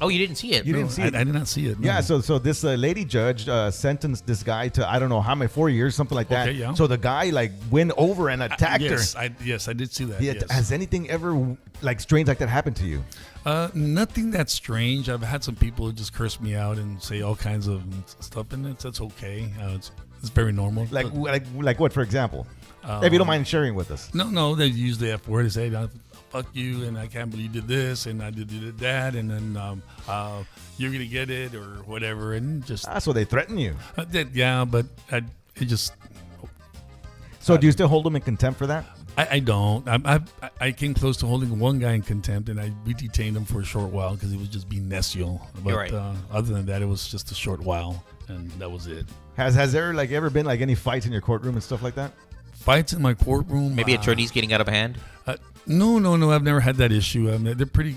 Speaker 4: Oh, you didn't see it?
Speaker 3: You didn't see it?
Speaker 5: I did not see it. No.
Speaker 3: Yeah, so this lady judge sentenced this guy to, I don't know how many, 4 years, something like that.
Speaker 5: Okay, yeah.
Speaker 3: So the guy went over and attacked her.
Speaker 5: Yes, I did see that.
Speaker 3: Yeah,
Speaker 5: yes.
Speaker 3: Has anything ever strange like that happened to you?
Speaker 5: Nothing that strange. I've had some people who just curse me out and say all kinds of stuff, and that's okay. It's very normal.
Speaker 3: Like what, for example? If you don't mind sharing with us.
Speaker 5: No, they use the F word. They say, fuck you, and I can't believe you did this, and I did that, and then you're going to get it, or whatever, and just...
Speaker 3: So they threaten you?
Speaker 5: Yeah, but it just...
Speaker 3: So do you still hold them in contempt for that?
Speaker 5: I don't. I came close to holding one guy in contempt, and we detained him for a short while because he was just being necio. But
Speaker 4: You're right.
Speaker 5: Other than that, it was just a short while, and that was it.
Speaker 3: Has there ever been any fights in your courtroom and stuff like that?
Speaker 5: Fights in my courtroom?
Speaker 4: Maybe attorneys getting out of hand?
Speaker 5: No. I've never had that issue. They're pretty.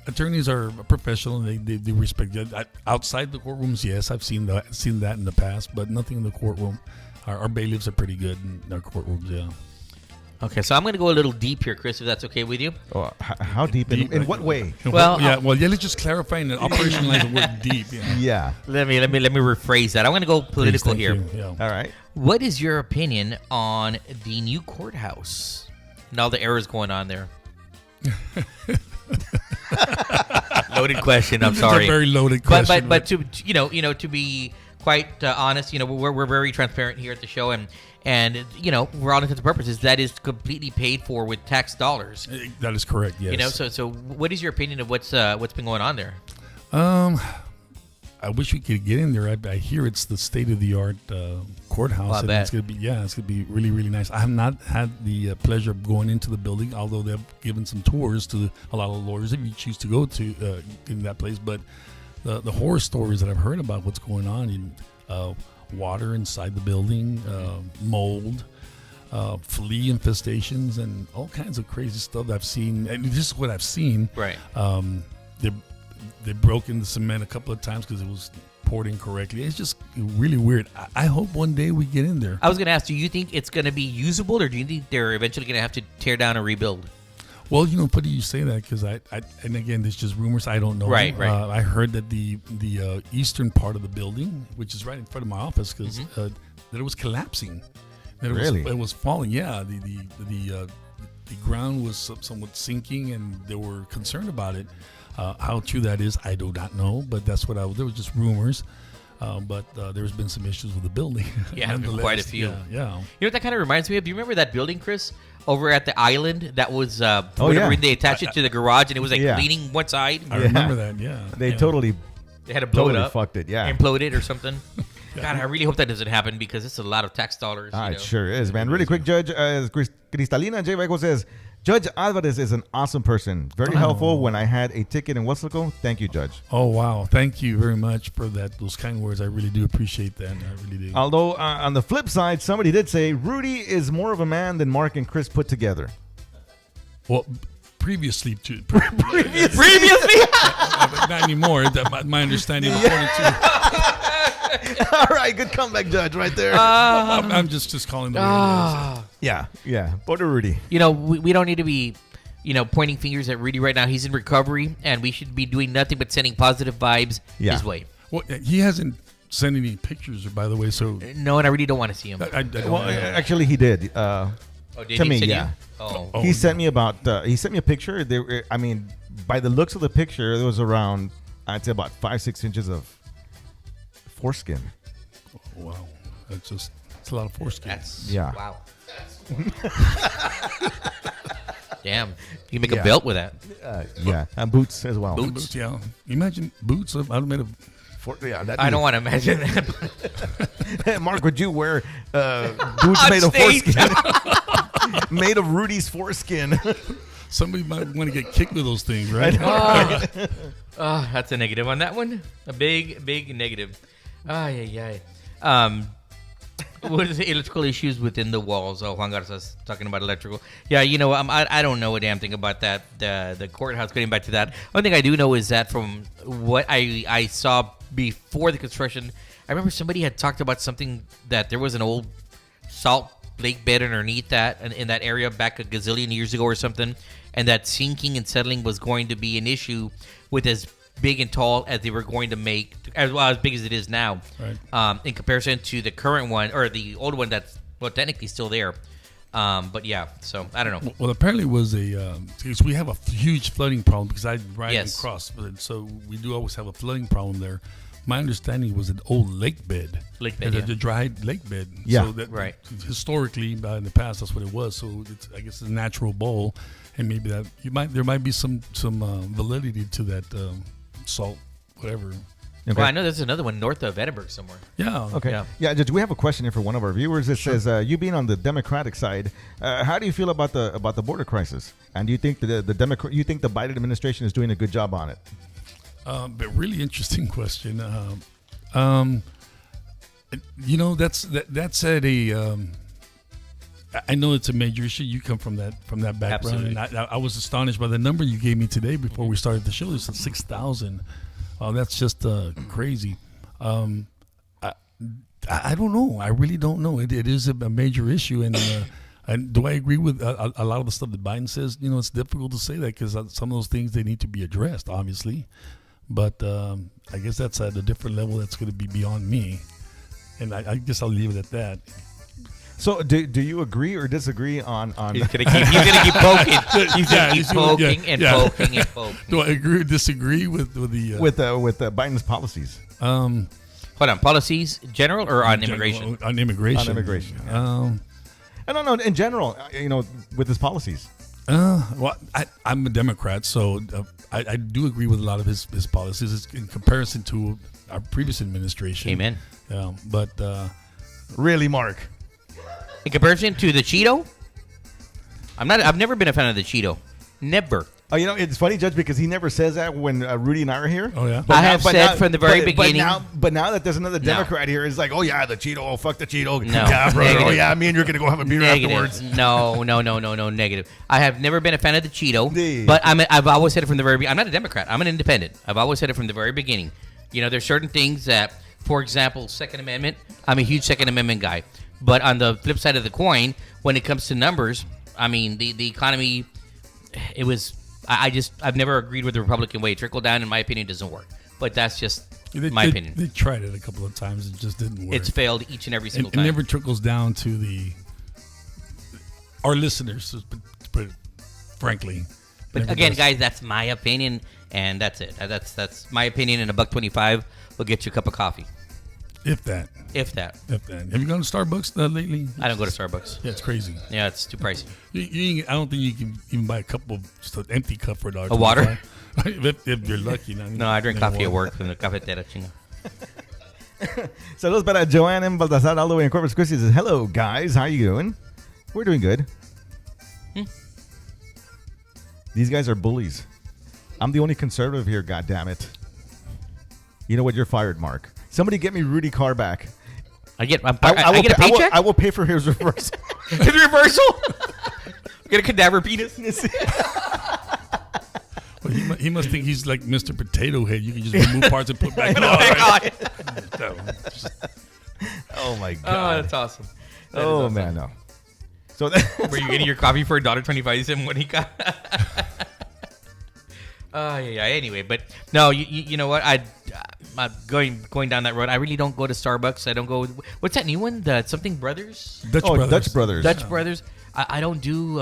Speaker 5: Attorneys are professional. And they respect it. Outside the courtrooms, yes, I've seen that in the past, but nothing in the courtroom. Our bailiffs are pretty good in our courtrooms. Yeah.
Speaker 4: Okay, so I'm going to go a little deep here, Chris, if that's okay with you.
Speaker 3: Oh, how deep? In what way?
Speaker 4: Well,
Speaker 5: let's just clarify and operationalize the word deep.
Speaker 3: Yeah.
Speaker 4: Let me rephrase that. I'm going to go political
Speaker 5: Please,
Speaker 4: here.
Speaker 5: Yeah.
Speaker 3: All right.
Speaker 4: What is your opinion on the new courthouse and all the errors going on there? Loaded question. I'm sorry.
Speaker 5: It's a very loaded question.
Speaker 4: But to to be quite honest, we're very transparent here at the show, and we're all intents and purposes that is completely paid for with tax dollars.
Speaker 5: That is correct. Yes.
Speaker 4: So what is your opinion of what's been going on there?
Speaker 5: I wish we could get in there. I hear it's the state of the art courthouse.
Speaker 4: I bet.
Speaker 5: It's gonna be really, really nice. I have not had the pleasure of going into the building, although they've given some tours to a lot of lawyers if you choose to go to in that place. But the horror stories that I've heard about what's going on in water inside the building, mold, flea infestations, and all kinds of crazy stuff that I've seen. And this is what I've seen.
Speaker 4: Right.
Speaker 5: They broke in the cement a couple of times because it was poured incorrectly. It's just really weird. I hope one day we get in there.
Speaker 4: I was going to ask, do you think it's going to be usable, or do you think they're eventually going to have to tear down and rebuild?
Speaker 5: Well, funny you say that because and again, there's just rumors. I don't know.
Speaker 4: Right.
Speaker 5: I heard that the eastern part of the building, which is right in front of my office, because that it was collapsing. That it was falling. Yeah, the ground was somewhat sinking, and they were concerned about it. How true that is, I do not know, but that's what there was just rumors. But there's been some issues with the building.
Speaker 4: Yeah, quite a few.
Speaker 5: Yeah.
Speaker 4: You know what that kind of reminds me of? Do you remember that building, Chris, over at the island that was for
Speaker 3: Oh,
Speaker 4: whatever
Speaker 3: yeah.
Speaker 4: reason they attached it to the garage and it was like
Speaker 3: Yeah.
Speaker 4: leaning one side?
Speaker 5: I remember that. Yeah.
Speaker 3: They
Speaker 5: yeah.
Speaker 3: totally
Speaker 4: They had to blow
Speaker 3: totally
Speaker 4: it up,
Speaker 3: fucked it. Yeah.
Speaker 4: implode it or something. God, I really hope that doesn't happen because it's a lot of tax dollars.
Speaker 3: Ah,
Speaker 4: you
Speaker 3: it
Speaker 4: know?
Speaker 3: sure is, man. Really quick, Judge. Cristalina J. Beco says, Judge Alvarez is an awesome person. Very helpful when I had a ticket in Westlaco. Thank you, Judge.
Speaker 5: Oh wow! Thank you very much for that. Those kind words. I really do appreciate that. I really do.
Speaker 3: Although, on the flip side, somebody did say Rudy is more of a man than Mark and Chris put together.
Speaker 5: Well, previously to
Speaker 4: Previously?
Speaker 5: but not anymore. My understanding. According to,
Speaker 3: All right, good comeback, Judge, right there.
Speaker 5: I'm just calling the way it is.
Speaker 3: yeah. Border Rudy.
Speaker 4: You know, we don't need to be, pointing fingers at Rudy right now. He's in recovery, and we should be doing nothing but sending positive vibes his way.
Speaker 5: Well, he hasn't sent any pictures, by the way. So
Speaker 4: No, and I really don't want to see him.
Speaker 5: I don't
Speaker 3: Well,
Speaker 5: know.
Speaker 3: actually, he did.
Speaker 4: Oh, did
Speaker 3: to
Speaker 4: he
Speaker 3: me,
Speaker 4: send you?
Speaker 3: yeah.
Speaker 4: Oh.
Speaker 5: Oh,
Speaker 3: He sent me he sent me a picture. I mean, by the looks of the picture, there was around, I'd say about 5-6 inches of foreskin.
Speaker 5: Wow, it's a lot of foreskin.
Speaker 4: That's
Speaker 3: Yeah.
Speaker 4: Wow. Damn, you can make a belt with that.
Speaker 3: Yeah, and boots as well.
Speaker 5: Boots, yeah. Imagine boots. I'm made of.
Speaker 4: I don't want to imagine that.
Speaker 3: Mark, would you wear boots made of
Speaker 4: stage.
Speaker 3: foreskin? Made of Rudy's foreskin.
Speaker 5: Somebody might want to get kicked with those things, right?
Speaker 4: Oh, that's a negative on that one. A big negative. Yeah. What is the electrical issues within the walls? Oh, Juan Garza's talking about electrical. Yeah, I don't know a damn thing about that. The courthouse, getting back to that. One thing I do know is that from what I saw before the construction, I remember somebody had talked about something that there was an old salt lake bed underneath that in that area back a gazillion years ago or something, and that sinking and settling was going to be an issue with as big and tall as they were going to make, as well as big as it is now,
Speaker 5: Right.
Speaker 4: in comparison to the current one or the old one that's technically still there. But yeah, so I don't know.
Speaker 5: Well, apparently it was because we have a huge flooding problem because I ride across, so we do always have a flooding problem there. My understanding was an old lake bed, the dried lake bed.
Speaker 3: Yeah,
Speaker 5: so that,
Speaker 4: right.
Speaker 5: Historically, in the past, that's what it was. So I guess it's a natural bowl, and maybe that there might be some validity to that salt, whatever.
Speaker 3: Okay.
Speaker 4: Well, I know there's another one north of Edinburgh somewhere.
Speaker 5: Yeah.
Speaker 3: Okay. Yeah, Judge, we have a question here for one of our viewers. It says, you being on the Democratic side, how do you feel about the border crisis? And do you think the Biden administration is doing a good job on it?
Speaker 5: But really interesting question. That's at a. I know it's a major issue. You come from that background,
Speaker 4: Absolutely.
Speaker 5: and I was astonished by the number you gave me today before we started the show. It's 6,000. That's just crazy. I don't know. I really don't know. It is a major issue, and do I agree with a lot of the stuff that Biden says? It's difficult to say that because some of those things they need to be addressed, obviously. But I guess that's at a different level that's going to be beyond me, and I guess I'll leave it at that.
Speaker 3: So, do you agree or disagree on?
Speaker 4: He's gonna keep poking. He's gonna keep poking and poking and poking.
Speaker 5: Do I agree or disagree with the
Speaker 3: with Biden's policies?
Speaker 4: Hold on, policies general or on immigration?
Speaker 5: On immigration.
Speaker 3: On immigration. Yeah. I don't know. In general, with his policies.
Speaker 5: Well, I'm a Democrat, so I do agree with a lot of his policies in comparison to our previous administration.
Speaker 4: Amen.
Speaker 5: But
Speaker 3: really, Mark.
Speaker 4: In comparison to the Cheeto, I've never been a fan of the Cheeto. Never.
Speaker 3: Oh, it's funny, Judge, because he never says that when Rudy and I are here.
Speaker 5: Oh, yeah.
Speaker 4: I have said from the very beginning.
Speaker 3: But now that there's another Democrat here, it's like, oh, yeah, the Cheeto. Oh, fuck the Cheeto.
Speaker 4: No,
Speaker 3: yeah, brother.
Speaker 4: negative.
Speaker 3: Oh, yeah, me and you're going to go have a beer afterwards.
Speaker 4: No, negative. I have never been a fan of the Cheeto,
Speaker 3: Yeah.
Speaker 4: but I've always said it from the very beginning. I'm not a Democrat. I'm an independent. I've always said it from the very beginning. There's certain things that, for example, Second Amendment, I'm a huge Second Amendment guy. But on the flip side of the coin, when it comes to numbers, I mean, the economy, it was, I've never agreed with the Republican way. Trickle down, in my opinion, doesn't work. But that's just my opinion.
Speaker 5: They tried it a couple of times. It just didn't work.
Speaker 4: It's failed each and every single
Speaker 5: It
Speaker 4: time.
Speaker 5: never trickles down to our listeners, to put it frankly.
Speaker 4: But again, guys, that's my opinion, and that's it. That's my opinion, and $1.25 will get you a cup of coffee.
Speaker 5: If that.
Speaker 4: If that.
Speaker 5: Have you gone to Starbucks lately?
Speaker 4: I don't go to Starbucks.
Speaker 5: Yeah, it's crazy.
Speaker 4: Yeah, it's too pricey.
Speaker 5: I don't think you can even buy a cup of just an empty cup for $1.
Speaker 4: A water?
Speaker 5: if you're lucky.
Speaker 4: No, I drink coffee at work from the cafetera, chinga.
Speaker 3: Saludos para Joanne M. Baltazar all the way in Corpus Christi. Says, hello, guys. How you doing? We're doing good. These guys are bullies. I'm the only conservative here, goddammit. You know what? You're fired, Mark. Somebody get me Rudy Carr back.
Speaker 4: I get a paycheck?
Speaker 3: I will pay for his reversal.
Speaker 4: His reversal? Get a cadaver penis?
Speaker 5: Well, he must think he's like Mr. Potato Head. You can just remove parts and put back.
Speaker 3: Oh my god.
Speaker 4: Oh, that's awesome. That is awesome.
Speaker 3: Man, no. So
Speaker 4: were you getting your coffee for $1.25 when he got? Yeah. Anyway, but no, you know what? I'm going down that road. I really don't go to Starbucks. I don't go. What's that new one? The something Brothers.
Speaker 3: Dutch Brothers.
Speaker 4: Dutch Brothers. I don't do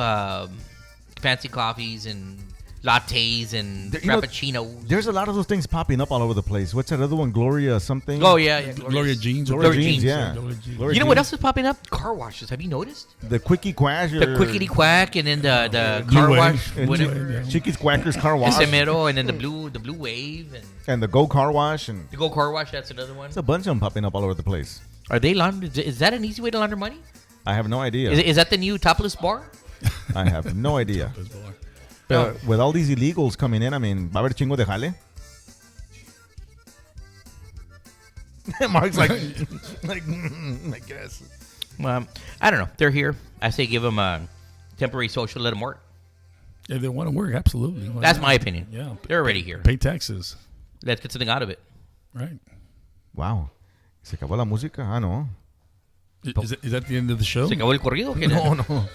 Speaker 4: fancy coffees and lattes and frappuccinos.
Speaker 3: There's a lot of those things popping up all over the place. What's that other one? Gloria something?
Speaker 4: Oh, yeah.
Speaker 5: Gloria Jeans.
Speaker 3: Gloria Jeans, yeah.
Speaker 4: You know what else is popping up? Car washes. Have you noticed?
Speaker 3: The Quickie Quack.
Speaker 4: The Quickity Quack, and then the car wash.
Speaker 3: Chiquis Quackers Car Wash.
Speaker 4: Esemero, and then the blue Wave.
Speaker 3: And the Go Car Wash. And
Speaker 4: the Go Car Wash, that's another one.
Speaker 3: There's a bunch of them popping up all over the place.
Speaker 4: Are they is that an easy way to launder money?
Speaker 3: I have no idea.
Speaker 4: Is that the new topless bar?
Speaker 3: I have no idea. But with all these illegals coming in, I mean, ¿va a haber chingo de jale? Mark's like, I guess.
Speaker 4: I don't know. They're here. I say give them a temporary social, let them work.
Speaker 5: If they want to work, absolutely.
Speaker 4: That's my opinion.
Speaker 5: Yeah.
Speaker 4: They're already here.
Speaker 5: Pay taxes.
Speaker 4: Let's get something out of it.
Speaker 5: Right.
Speaker 3: Wow. ¿Se acabó la música? Ah, no.
Speaker 5: Is that the end of the show?
Speaker 4: ¿Se acabó el corrido?
Speaker 3: No.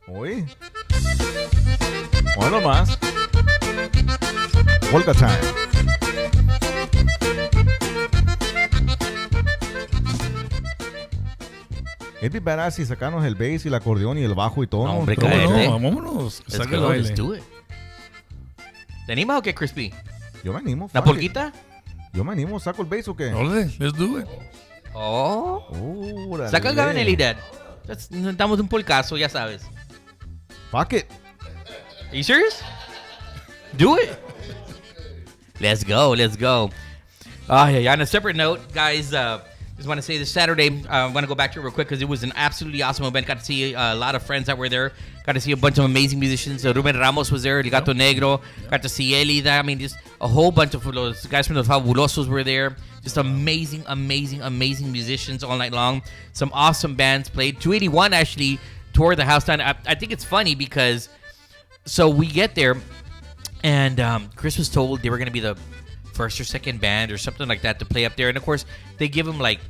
Speaker 3: Hoy. Uno más. Polka time. It'd be badass si sacarnos el bass y el acordeón y el bajo y todo.
Speaker 4: No, hombre, cállate.
Speaker 5: Vámonos.
Speaker 4: Let's do it. ¿Te animas o qué, Crispy?
Speaker 3: Yo me animo.
Speaker 4: ¿La polquita?
Speaker 3: Yo me animo. ¿Saco el bass o qué?
Speaker 5: Órale, let's do it.
Speaker 4: Oh. Saca el Gabanelidad. Damos un polcazo, ya sabes.
Speaker 3: Fuck it.
Speaker 4: Are you serious? Do it. Let's go. Yeah. On a separate note, guys, just want to say this Saturday, I want to go back to it real quick because it was an absolutely awesome event. Got to see a lot of friends that were there. Got to see a bunch of amazing musicians. Ruben Ramos was there. El Gato Negro. Got to see Elida. I mean, just a whole bunch of those guys from the Fabulosos were there. Just amazing musicians all night long. Some awesome bands played. 281 actually tore the house down. I think it's funny because so we get there and Chris was told they were going to be the first or second band or something like that to play up there. And of course, they give them like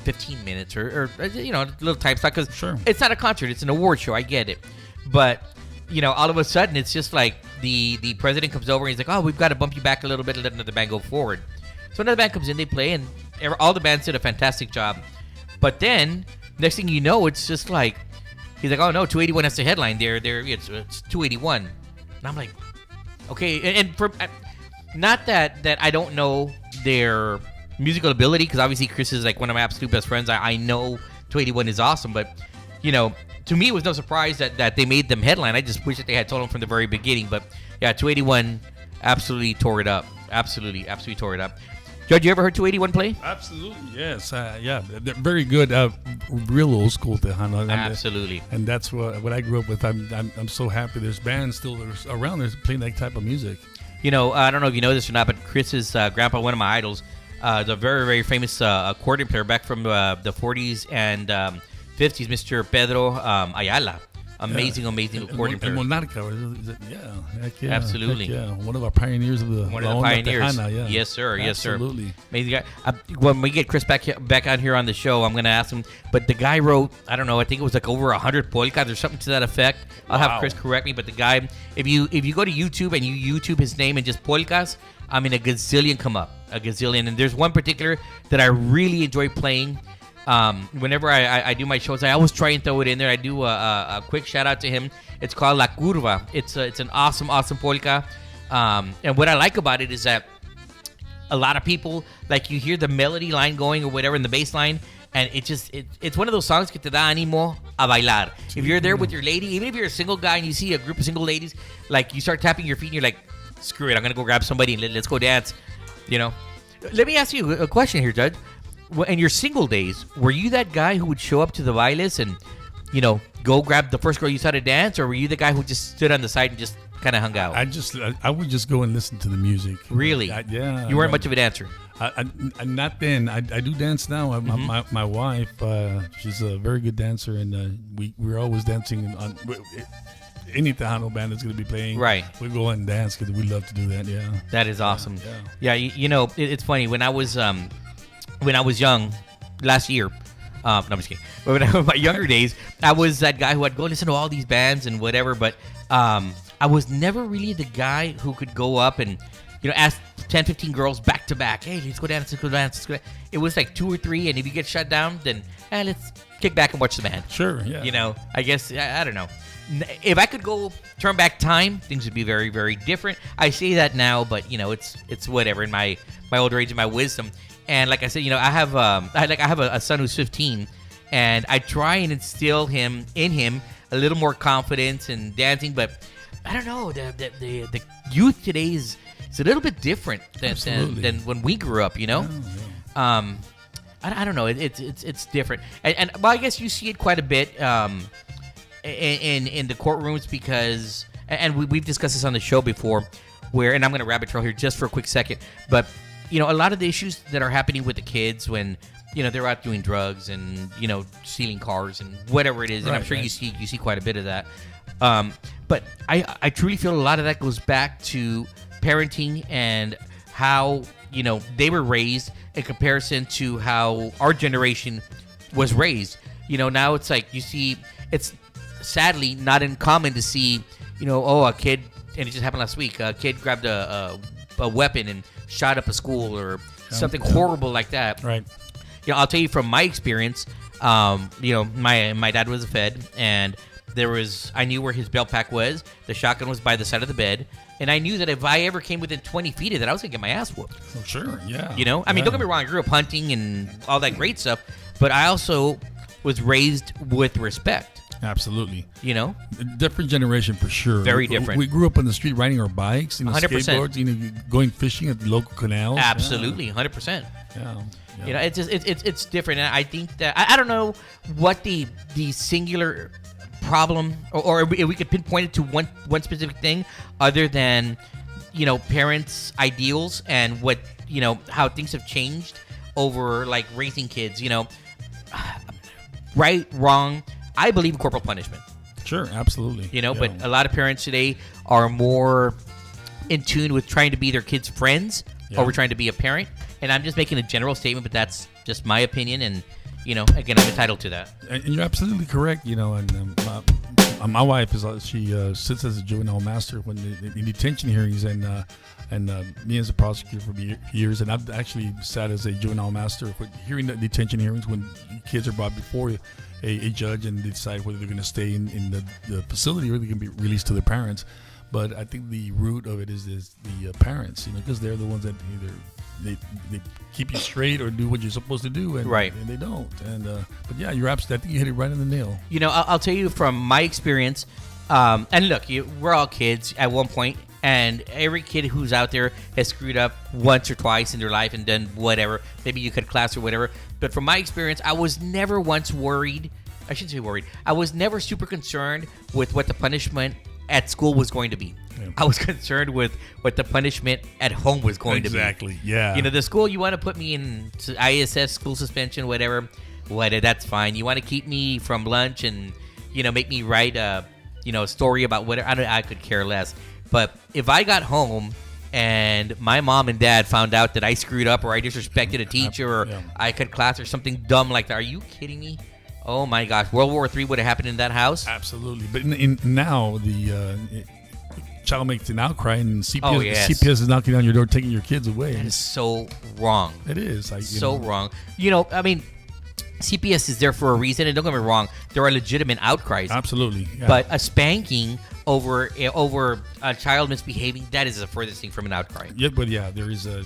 Speaker 4: 15 minutes or you know, a little time slot because it's not a concert. It's an award show. I get it. But, you know, all of a sudden, it's just like the president comes over and he's like, oh, we've got to bump you back a little bit and let another band go forward. So another band comes in, they play, and all the bands did a fantastic job. But then, next thing you know, it's just like, he's like, oh, no, 281 has to headline. It's 281. And I'm like, okay. And for not that I don't know their musical ability, because obviously Chris is like one of my absolute best friends. I know 281 is awesome, but, you know, to me, it was no surprise that they made them headline. I just wish that they had told them from the very beginning. But, yeah, 281 absolutely tore it up. Absolutely tore it up. Judge, you ever heard 281 play?
Speaker 5: Absolutely, yes. Yeah, they're very good. Real old school Tejano.
Speaker 4: Absolutely.
Speaker 5: And that's what I grew up with. I'm so happy there's bands still around there playing that type of music.
Speaker 4: You know, I don't know if you know this or not, but Chris's grandpa, one of my idols, the very, very famous accordion player back from the 40s and 50s, Mr. Pedro Ayala. Amazing accordion player.
Speaker 5: Yeah.
Speaker 4: Absolutely.
Speaker 5: Yeah, one of our pioneers of the
Speaker 4: pioneers.
Speaker 5: Tejana, yeah.
Speaker 4: Yes, sir.
Speaker 5: Absolutely.
Speaker 4: Yes, sir. Amazing guy. When we get Chris back out here on the show, I'm going to ask him. But the guy wrote, I don't know, I think it was like over 100 polkas or something to that effect. I'll have Chris correct me. But the guy, if you go to YouTube and you YouTube his name and just polkas, I mean, a gazillion come up. A gazillion. And there's one particular that I really enjoy playing. Whenever I do my shows, I always try and throw it in there. I do a quick shout out to him. It's called La Curva. It's an awesome polka. And what I like about it is that a lot of people, like, you hear the melody line going or whatever in the bass line, and it's one of those songs que te da ánimo a bailar. If you're there with your lady, even if you're a single guy and you see a group of single ladies, like, you start tapping your feet and you're like, screw it, I'm going to go grab somebody and let's go dance, you know. Let me ask you a question here, Judge. In your single days, were you that guy who would show up to the bailes and, you know, go grab the first girl you saw to dance, or were you the guy who just stood on the side and just kind of hung out?
Speaker 5: I would just go and listen to the music.
Speaker 4: Really?
Speaker 5: Yeah.
Speaker 4: You weren't much of a dancer.
Speaker 5: I not then. I do dance now. My wife, she's a very good dancer, and we're always dancing on any Tejano band that's going to be playing.
Speaker 4: Right.
Speaker 5: We go and dance because we love to do that. Yeah.
Speaker 4: That is awesome.
Speaker 5: Yeah.
Speaker 4: You know, it's funny when I was young, last year. No, I'm just kidding. But in my younger days, I was that guy who would go listen to all these bands and whatever. But I was never really the guy who could go up and, you know, ask 10, 15 girls back to back, hey, let's go dance, let's go dance, let's go dance. It was like 2 or 3, and if you get shut down, then let's kick back and watch the band.
Speaker 5: Sure, yeah.
Speaker 4: You know, I guess, I don't know. If I could go turn back time, things would be very, very different. I say that now, but, you know, it's whatever in my older age and my wisdom. And like I said, you know, I have a son who's 15, and I try and instill in him a little more confidence in dancing, but I don't know, the youth today is a little bit different than when we grew up, you know. Yeah. I don't know, it's different, and well, I guess you see it quite a bit in the courtrooms because, and we've discussed this on the show before, where, and I'm going to rabbit trail here just for a quick second, but you know, a lot of the issues that are happening with the kids when, you know, they're out doing drugs and, you know, stealing cars and whatever it is, and I'm sure you see quite a bit of that. But I truly feel a lot of that goes back to parenting and how, you know, they were raised in comparison to how our generation was raised. You know, now it's like you see, it's sadly not uncommon to see, you know, a kid, and it just happened last week, a kid grabbed a weapon and shot up a school or something horrible like that.
Speaker 5: Right.
Speaker 4: You know, I'll tell you from my experience, you know, my dad was a Fed, and I knew where his belt pack was. The shotgun was by the side of the bed, and I knew that if I ever came within 20 feet of that, I was gonna get my ass whooped.
Speaker 5: Oh, sure, yeah.
Speaker 4: You know, I mean, don't get me wrong, I grew up hunting and all that great stuff, but I also was raised with respect.
Speaker 5: Absolutely.
Speaker 4: You know?
Speaker 5: Different generation for sure.
Speaker 4: Very different.
Speaker 5: We grew up on the street riding our bikes, you know, 100%. Skateboards, you know, going fishing at the local canals.
Speaker 4: Absolutely, 100%.
Speaker 5: Yeah.
Speaker 4: You know, it's different, and I think that I don't know what the singular problem, or if we could pinpoint it to one specific thing, other than, you know, parents' ideals and what, you know, how things have changed over like raising kids. You know, right, wrong. I believe in corporal punishment.
Speaker 5: Sure, absolutely.
Speaker 4: You know, but a lot of parents today are more in tune with trying to be their kids' friends over trying to be a parent. And I'm just making a general statement, but that's just my opinion. And, you know, again, I'm entitled to that.
Speaker 5: And you're absolutely correct. You know, and my wife she sits as a juvenile master when in detention hearings, and me as a prosecutor for years, and I've actually sat as a juvenile master hearing the detention hearings when kids are brought before a judge and they decide whether they're going to stay in the facility or they can be released to their parents. But I think the root of it is the parents, you know, because they're the ones that either they keep you straight or do what you're supposed to do, and they don't. And but yeah, you're absolutely. I think you hit it right on the nail.
Speaker 4: You know, I'll tell you from my experience. And look, we're all kids at one point, and every kid who's out there has screwed up once or twice in their life and done whatever. Maybe you cut class or whatever. But from my experience, I was never once worried. I shouldn't say worried. I was never super concerned with what the punishment at school was going to be. Yeah. I was concerned with what the punishment at home was going to be.
Speaker 5: Exactly, yeah.
Speaker 4: You know, the school, you want to put me in ISS, school suspension, whatever, that's fine. You want to keep me from lunch and, you know, make me write a story about whatever. I could care less. But if I got home and my mom and dad found out that I screwed up or I disrespected a teacher or I cut class or something dumb like that, are you kidding me? Oh my gosh, World War III would have happened in that house.
Speaker 5: Absolutely, but in now the child makes an outcry, and CPS, CPS is knocking on your door, taking your kids away.
Speaker 4: That is so wrong.
Speaker 5: It is
Speaker 4: wrong. You know, I mean, CPS is there for a reason, and don't get me wrong, there are legitimate outcries.
Speaker 5: Absolutely,
Speaker 4: but a spanking over a child misbehaving, that is the furthest thing from an outcry.
Speaker 5: Yeah, but there is a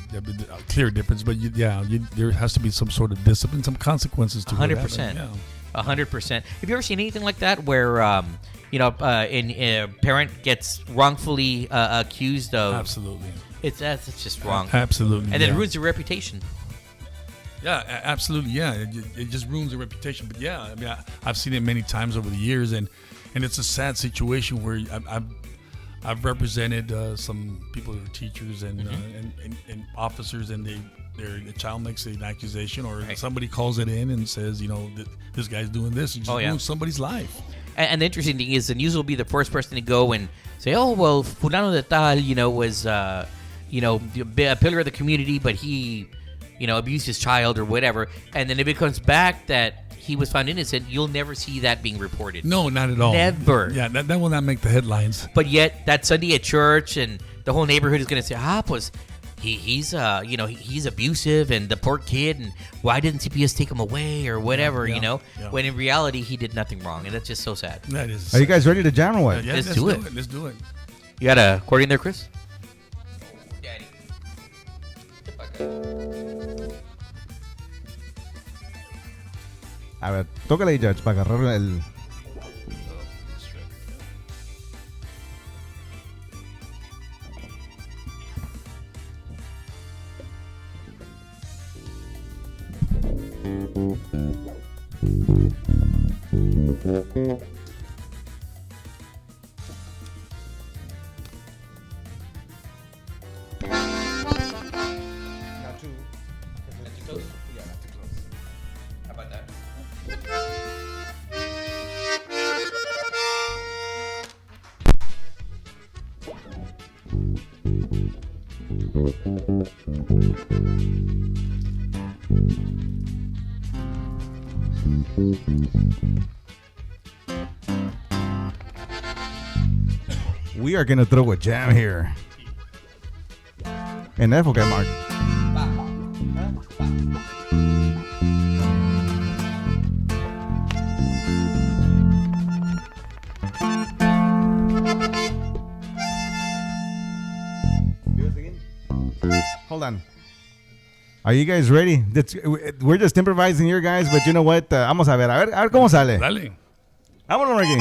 Speaker 5: clear difference. But there has to be some sort of discipline, some consequences to
Speaker 4: 100%. 100%. Have you ever seen anything like that where a parent gets wrongfully accused of?
Speaker 5: Absolutely.
Speaker 4: It's just wrong.
Speaker 5: Absolutely.
Speaker 4: And then it ruins your reputation.
Speaker 5: Yeah, absolutely. Yeah, it just ruins the reputation. But yeah, I mean, I've seen it many times over the years, and it's a sad situation where I've represented some people who are teachers and officers, and the child makes an accusation, or somebody calls it in and says, this guy's doing this, and just ruins somebody's life.
Speaker 4: And the interesting thing is, the news will be the first person to go and say, "Oh, well, fulano de tal, was a pillar of the community, but he." Abused his child or whatever, and then if it comes back that he was found innocent, you'll never see that being reported.
Speaker 5: No, not at all.
Speaker 4: Never.
Speaker 5: Yeah, that will not make the headlines.
Speaker 4: But yet, that Sunday at church, and the whole neighborhood is going to say, pues, he's abusive, and the poor kid, and why didn't CPS take him away or whatever,
Speaker 5: Yeah.
Speaker 4: When in reality, he did nothing wrong, and that's just so sad.
Speaker 5: That is.
Speaker 3: Are you guys ready to jam or what?
Speaker 5: Yeah,
Speaker 4: Let's do it.
Speaker 5: Let's do it.
Speaker 4: You got a accordion there, Chris? Daddy.
Speaker 3: A ver, tócale ahí, Judge, para agarrar el... We are gonna throw a jam here. En F, okay, Mark. Hold on. Are you guys ready? We're just improvising here, guys, but you know what? Vamos a ver cómo sale.
Speaker 5: Dale.
Speaker 3: Vámonos, Ricky.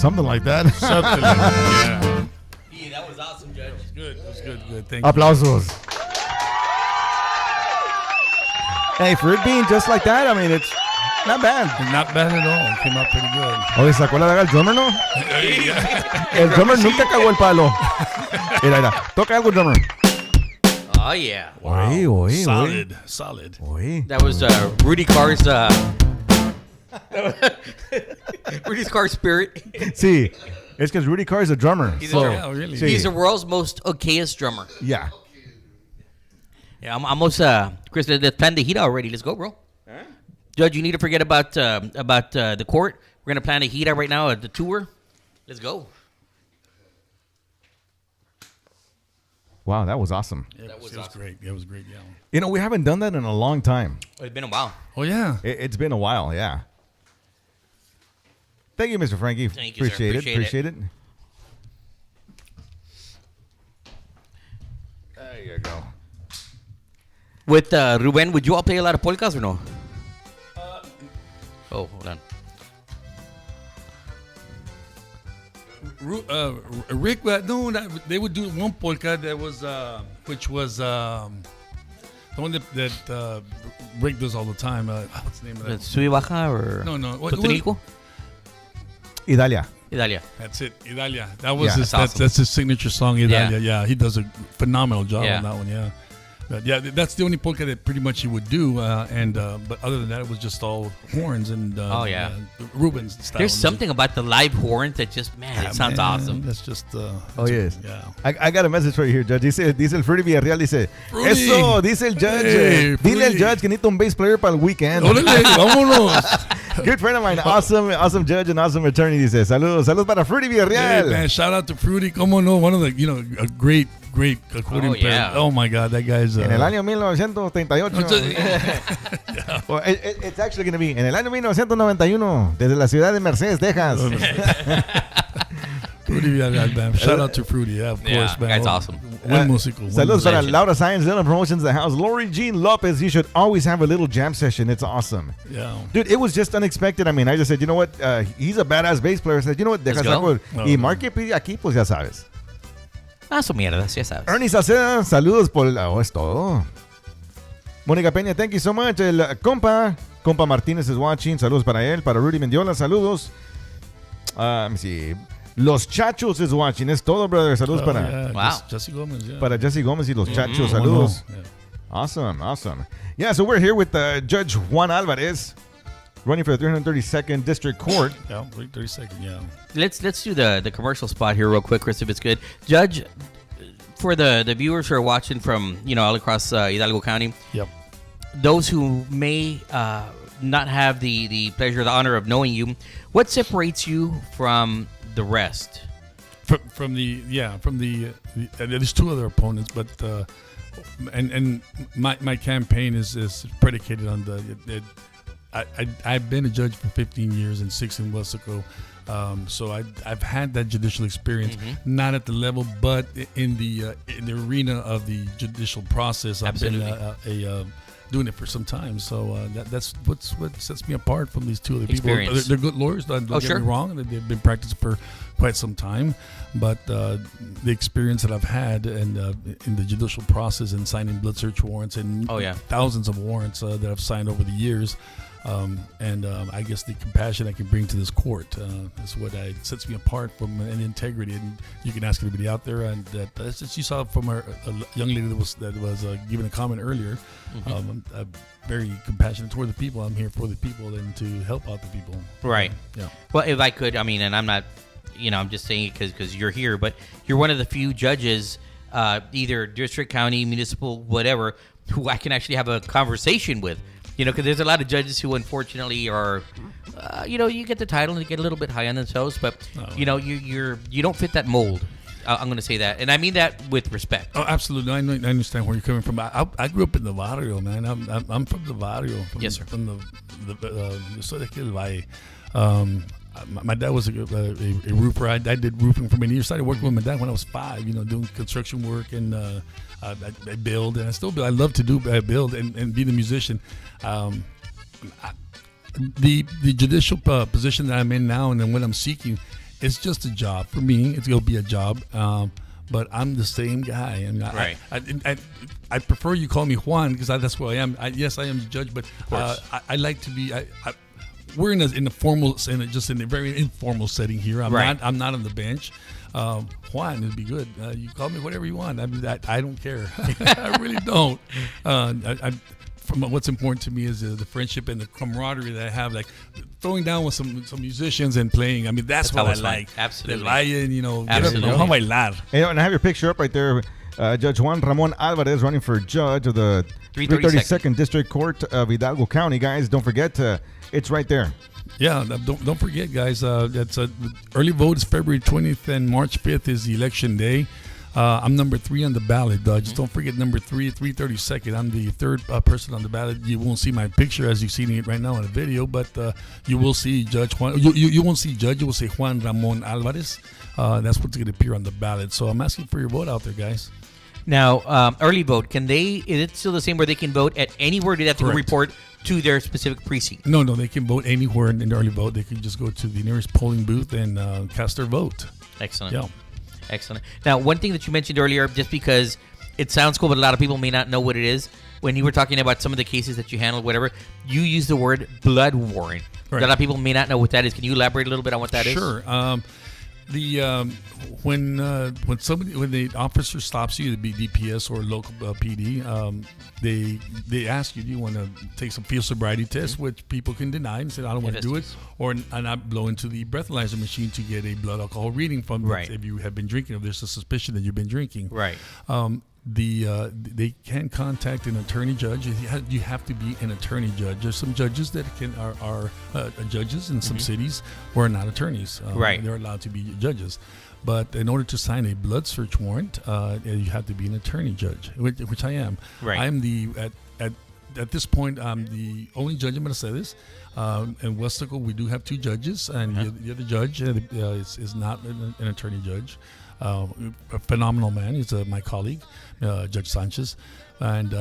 Speaker 3: something like that.
Speaker 5: Something like that, yeah.
Speaker 4: Yeah, that was awesome, Judge.
Speaker 5: Good. That was good. Thank you.
Speaker 3: Aplausos. Hey, for it being just like that, I mean, it's not bad.
Speaker 5: Not bad at all. It came out pretty good.
Speaker 3: Oye, ¿sacó la daga el drummer, no? El drummer nunca cagó el palo. Mira. Toca algo, drummer.
Speaker 4: Oh, yeah.
Speaker 3: Oye.
Speaker 5: Solid.
Speaker 3: Oye.
Speaker 4: That was Rudy Carr's Rudy's Carr's spirit.
Speaker 3: Sí. It's because Rudy Carr is a drummer.
Speaker 4: He's
Speaker 3: So,
Speaker 4: a drummer.
Speaker 5: Oh, really?
Speaker 3: sí.
Speaker 4: He's the world's most okayest drummer.
Speaker 3: Yeah.
Speaker 4: Yeah, I'm almost, Chris, let's plan the heat already. Let's go, bro. Judge, you need to forget about the court. We're going to plan a heat out right now at the tour. Let's go.
Speaker 3: Wow, that was awesome.
Speaker 5: It was great. It was great, yeah.
Speaker 3: You know, we haven't done that in a long time.
Speaker 4: It's been a while.
Speaker 5: Oh, yeah.
Speaker 3: It's been a while, yeah. Thank you, Mr. Frankie.
Speaker 4: Thank you, sir.
Speaker 3: Appreciate it. There you go.
Speaker 4: With Ruben, would you all play a lot of polkas or no? Oh, hold on.
Speaker 5: Rick, they would do one polka that was, which was the one that Rick does all the time. What's the name of that?
Speaker 4: Sui Baja or
Speaker 5: No.
Speaker 4: Totonico?
Speaker 3: Idalia.
Speaker 4: Idalia.
Speaker 5: That's it, Idalia. That was
Speaker 3: Yeah.
Speaker 5: his.
Speaker 4: That's awesome.
Speaker 5: That's his signature song, Idalia.
Speaker 4: Yeah.
Speaker 5: Yeah, he does a phenomenal job
Speaker 4: Yeah.
Speaker 5: on that one. Yeah. But yeah, that's the only polka that pretty much he would do, but other than that, it was just all horns and
Speaker 4: Oh, yeah.
Speaker 5: Rubens style.
Speaker 4: There's something about the live horns that just, man, it sounds awesome.
Speaker 5: That's just.
Speaker 3: Oh, yes.
Speaker 5: Yeah.
Speaker 3: I got a message right here, Judge. Dice el Fruity Villarreal, dice,
Speaker 5: Fruity.
Speaker 3: eso, dice el Judge.
Speaker 5: Hey,
Speaker 3: Dile al
Speaker 5: Fruity.
Speaker 3: Judge que necesita un bass player para el weekend.
Speaker 5: Órale, vámonos.
Speaker 3: Good friend of mine, awesome judge and awesome attorney, dice, saludos para Fruity
Speaker 5: Hey,
Speaker 3: Villarreal.
Speaker 5: man, shout out to Fruity. Como no, one of the, a great accordion player.
Speaker 4: yeah.
Speaker 5: Oh my God, that guy's.
Speaker 3: En el año 1938. Well, it's actually going to be en el año 1991, desde la ciudad de Mercedes, Texas.
Speaker 5: Fruity, man. Shout out to Fruity, yeah, of
Speaker 4: Yeah,
Speaker 5: course, man.
Speaker 4: that's awesome.
Speaker 5: Buen músico. buen
Speaker 3: Saludos para
Speaker 4: legend.
Speaker 3: Laura Science, Dylan Promotions, the house. Lori Jean Lopez, you should always have a little jam session. It's awesome.
Speaker 5: Yeah.
Speaker 3: Dude, it was just unexpected. I mean, I just said, you know what? He's a badass bass player. I said, you know what? Deja
Speaker 4: Let's go.
Speaker 3: saco.
Speaker 5: No,
Speaker 3: Y
Speaker 5: no.
Speaker 3: Mark que pide aquí, pues ya sabes.
Speaker 4: Ah, su mierda, ya sabes.
Speaker 3: Ernie Saceda, saludos por... Oh, es todo. Mónica Peña, thank you so much. El compa Martínez is watching. Saludos para él. Para Rudy Mendiola, saludos. Let me see. Los Chachos is watching. Es todo, brother. Saludos para...
Speaker 5: Yeah,
Speaker 4: Wow.
Speaker 5: Jesse Gomez, yeah.
Speaker 3: Para Jesse Gomez y los Chachos.
Speaker 5: Cómo
Speaker 3: Saludos.
Speaker 5: no, yeah.
Speaker 3: Awesome. Yeah, so we're here with Judge Juan Alvarez, running for the 332nd District Court.
Speaker 5: Yeah, wait 30 seconds, yeah.
Speaker 4: Let's do the commercial spot here real quick, Chris, if it's good. Judge, for the viewers who are watching from, all across Hidalgo County,
Speaker 5: Yep.
Speaker 4: those who may not have the pleasure, the honor of knowing you, what separates you from the rest?
Speaker 5: There's two other opponents, but and my campaign is predicated on I've been a judge for 15 years and 6 in Wesco, so I've had that judicial experience, not at the level, but in the arena of the judicial process.
Speaker 4: Absolutely.
Speaker 5: I've been doing it for some time, so that's what sets me apart from these two other people.
Speaker 4: Experience.
Speaker 5: They're good lawyers. Don't get
Speaker 4: sure.
Speaker 5: me wrong. They've been practicing for quite some time, but the experience that I've had and in the judicial process and signing blood search warrants and
Speaker 4: Oh, yeah.
Speaker 5: thousands of warrants that I've signed over the years, and I guess the compassion I can bring to this court is what sets me apart from an integrity. And you can ask anybody out there, and that's just you saw from a young lady that was giving a comment earlier. I'm very compassionate toward the people. I'm here for the people and to help out the people.
Speaker 4: Right.
Speaker 5: Yeah.
Speaker 4: Well, if I could, and I'm not, I'm just saying it because you're here, but you're one of the few judges, either district, county, municipal, whatever, who I can actually have a conversation with. Because there's a lot of judges who unfortunately are, you get the title and they get a little bit high on themselves, but you don't fit that mold. I'm going to say that, and I mean that with respect.
Speaker 5: Oh, absolutely. I understand where you're coming from. I grew up in the barrio, man. I'm from the barrio.
Speaker 4: Yes, sir.
Speaker 5: From the soy de aquí del Valle. My dad was a roofer. I did roofing for many years. Started working with my dad when I was 5. Doing construction work, and I build, and I still build. I love to do build and be the musician. The judicial position that I'm in now, and then what I'm seeking, it's just a job for me. It's gonna be a job. But I'm the same guy. I mean,
Speaker 4: Right.
Speaker 5: I prefer you call me Juan because that's who I am. Yes, I am the judge, but I like to be. We're in a formal, just in a very informal setting here. I'm not on the bench. Juan would be good. You call me whatever you want. I mean, I don't care. I really don't. From what's important to me is the friendship and the camaraderie that I have, like throwing down with some musicians and playing. I mean, that's what I like.
Speaker 4: Absolutely.
Speaker 5: The lion, you know,
Speaker 4: Absolutely.
Speaker 5: vamos a bailar.
Speaker 3: And I have your picture up right there. Judge Juan Ramon Alvarez running for judge of the 332nd District Court of Hidalgo County. Guys, don't forget, it's right there.
Speaker 5: Yeah, don't forget, guys. That's early vote is February 20th and March 5th is the election day. I'm number 3 on the ballot. Just don't forget number 3, 332nd. I'm the third person on the ballot. You won't see my picture as you're seeing it right now in the video, but you will see Judge Juan. You won't see Judge. You will see Juan Ramon Alvarez. That's what's going to appear on the ballot. So I'm asking for your vote out there, guys.
Speaker 4: Now, early vote, is it still the same where they can vote at anywhere? Do they have to go report to their specific precinct?
Speaker 5: No, they can vote anywhere in the early vote. They can just go to the nearest polling booth and cast their vote.
Speaker 4: Excellent.
Speaker 5: Yeah.
Speaker 4: Excellent. Now, one thing that you mentioned earlier, just because it sounds cool, but a lot of people may not know what it is, when you were talking about some of the cases that you handled, whatever, you use the word blood warrant.
Speaker 5: Right.
Speaker 4: A lot of people may not know what that is. Can you elaborate a little bit on what that is?
Speaker 5: Sure. When the officer stops you, the DPS or local PD, they ask you, do you want to take some field sobriety tests, which people can deny and say, I don't want to do it, or not blow into the breathalyzer machine to get a blood alcohol reading from if you have been drinking, if there's a suspicion that you've been drinking.
Speaker 4: Right.
Speaker 5: They can contact an attorney judge. You have to be an attorney judge. There's some judges that are judges in some cities who are not attorneys.
Speaker 4: Right.
Speaker 5: They're allowed to be judges. But in order to sign a blood search warrant, you have to be an attorney judge, which I am.
Speaker 4: Right.
Speaker 5: I'm at this point, I'm the only judge. I'm going to say this. In Westaco, we do have 2 judges, and the other judge is not an attorney judge. A phenomenal man. He's my colleague, Judge Sanchez. And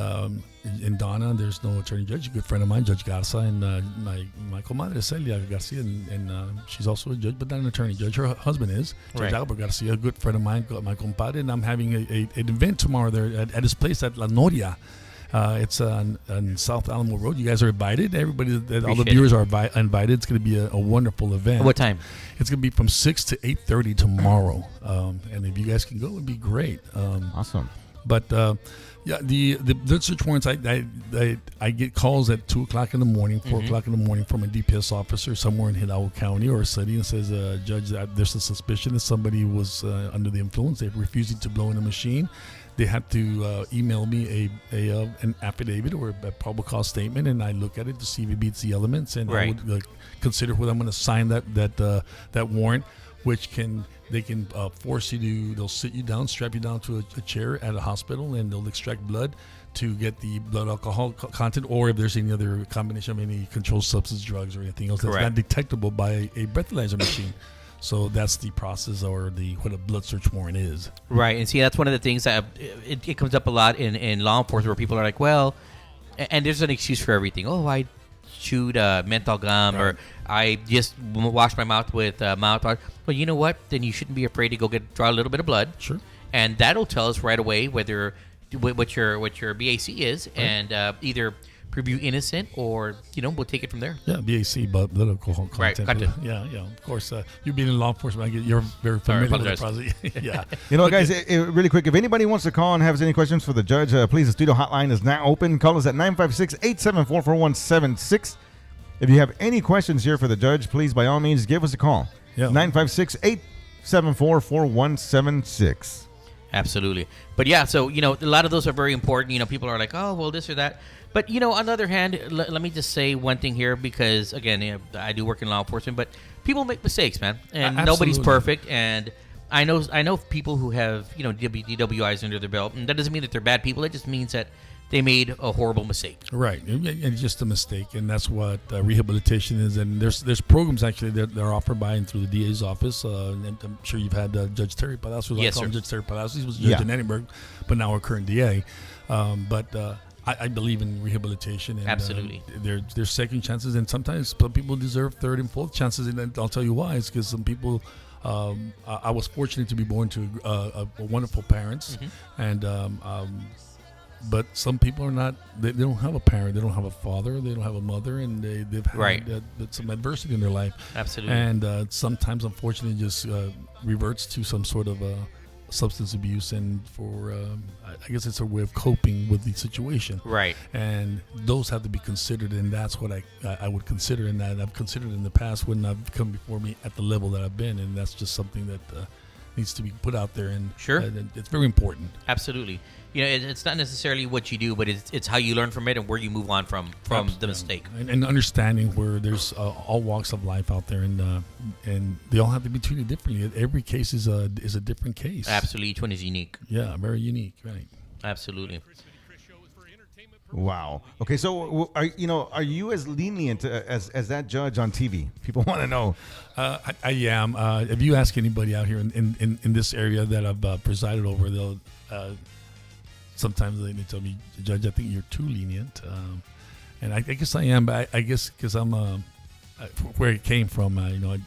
Speaker 5: in Donna, there's no attorney judge. A good friend of mine, Judge Garza, and my comadre Celia Garcia, and she's also a judge, but not an attorney judge. Her husband is Judge Albert Garcia, a good friend of mine, my compadre. And I'm having an event tomorrow there at his place at La Noria. It's on South Alamo Road. You guys are invited. Everybody, all the viewers are invited. It's going to be a wonderful event.
Speaker 4: What time?
Speaker 5: It's going to be from 6 to 8:30 tomorrow. And if you guys can go, it would be great.
Speaker 3: Awesome.
Speaker 5: But the blood search warrants, I get calls at 2 o'clock in the morning, 4 o'clock in the morning from a DPS officer somewhere in Hidalgo County or a city and says, Judge, there's a suspicion that somebody was under the influence. They're refusing to blow in a machine. They have to email me an affidavit or a probable cause statement, and I look at it to see if it meets the elements, and I would consider whether I'm going to sign that warrant, which they can force you to. They'll sit you down, strap you down to a chair at a hospital, and they'll extract blood to get the blood alcohol content, or if there's any other combination of any controlled substance, drugs, or anything else that's not detectable by a breathalyzer machine. So that's the process, or what a blood search warrant is.
Speaker 4: Right, and see, that's one of the things that it comes up a lot in law enforcement, where people are like, well, and there's an excuse for everything. Oh, I chewed menthol gum, or I just washed my mouth with mouthwash. Well, you know what? Then you shouldn't be afraid to go draw a little bit of blood.
Speaker 5: Sure.
Speaker 4: And that'll tell us right away what your BAC is, and either prove you innocent, or we'll take it from there.
Speaker 5: Yeah, BAC, blood alcohol content.
Speaker 4: Right,
Speaker 5: yeah. Of course, you being in law enforcement, you're very familiar with the process. Yeah.
Speaker 3: You know, guys, really quick, if anybody wants to call and has any questions for the judge, please, the studio hotline is now open. Call us at 956-874-4176. If you have any questions here for the judge, please, by all means, give us a call. Yeah. 956-874-4176.
Speaker 4: Absolutely. But yeah, so, a lot of those are very important. People are like, oh, well, this or that. But, on the other hand, let me just say one thing here, because, again, I do work in law enforcement, but people make mistakes, man. And nobody's perfect. And I know people who have, DWIs under their belt. And that doesn't mean that they're bad people. It just means that they made a horrible mistake.
Speaker 5: Right. And just a mistake. And that's what rehabilitation is. And there's programs, actually, that are offered by and through the DA's office. And I'm sure you've had Judge Terry Palacios.
Speaker 4: Yes,
Speaker 5: sir. Judge Terry Palacios. He was judge in Edinburgh, but now our current DA. I believe in rehabilitation. And,
Speaker 4: absolutely.
Speaker 5: There's second chances, and sometimes some people deserve third and fourth chances, and I'll tell you why. It's because some people I was fortunate to be born to a wonderful parents, and but some people are not. They don't have a parent. They don't have a father. They don't have a mother, and they've had some adversity in their life.
Speaker 4: Absolutely.
Speaker 5: And sometimes, unfortunately, just reverts to some sort of substance abuse, and for I guess it's a way of coping with the situation.
Speaker 4: Right.
Speaker 5: And those have to be considered, and that's what I would consider, and that I've considered in the past when I've come before me at the level that I've been, and that's just something that needs to be put out there. And
Speaker 4: Sure.
Speaker 5: It's very important.
Speaker 4: Absolutely. You know, it's not necessarily what you do, but it's how you learn from it and where you move on from the mistake.
Speaker 5: And understanding where there's all walks of life out there, and they all have to be treated differently. Every case is a different case.
Speaker 4: Absolutely. Each one is unique.
Speaker 5: Yeah, very unique. Right.
Speaker 4: Absolutely.
Speaker 3: Wow. Okay, so are you as lenient as that judge on TV? People want to know.
Speaker 5: I am. If you ask anybody out here in this area that I've presided over, they'll sometimes they tell me, Judge, I think you're too lenient, and I guess I am. But I guess because I'm where it came from. I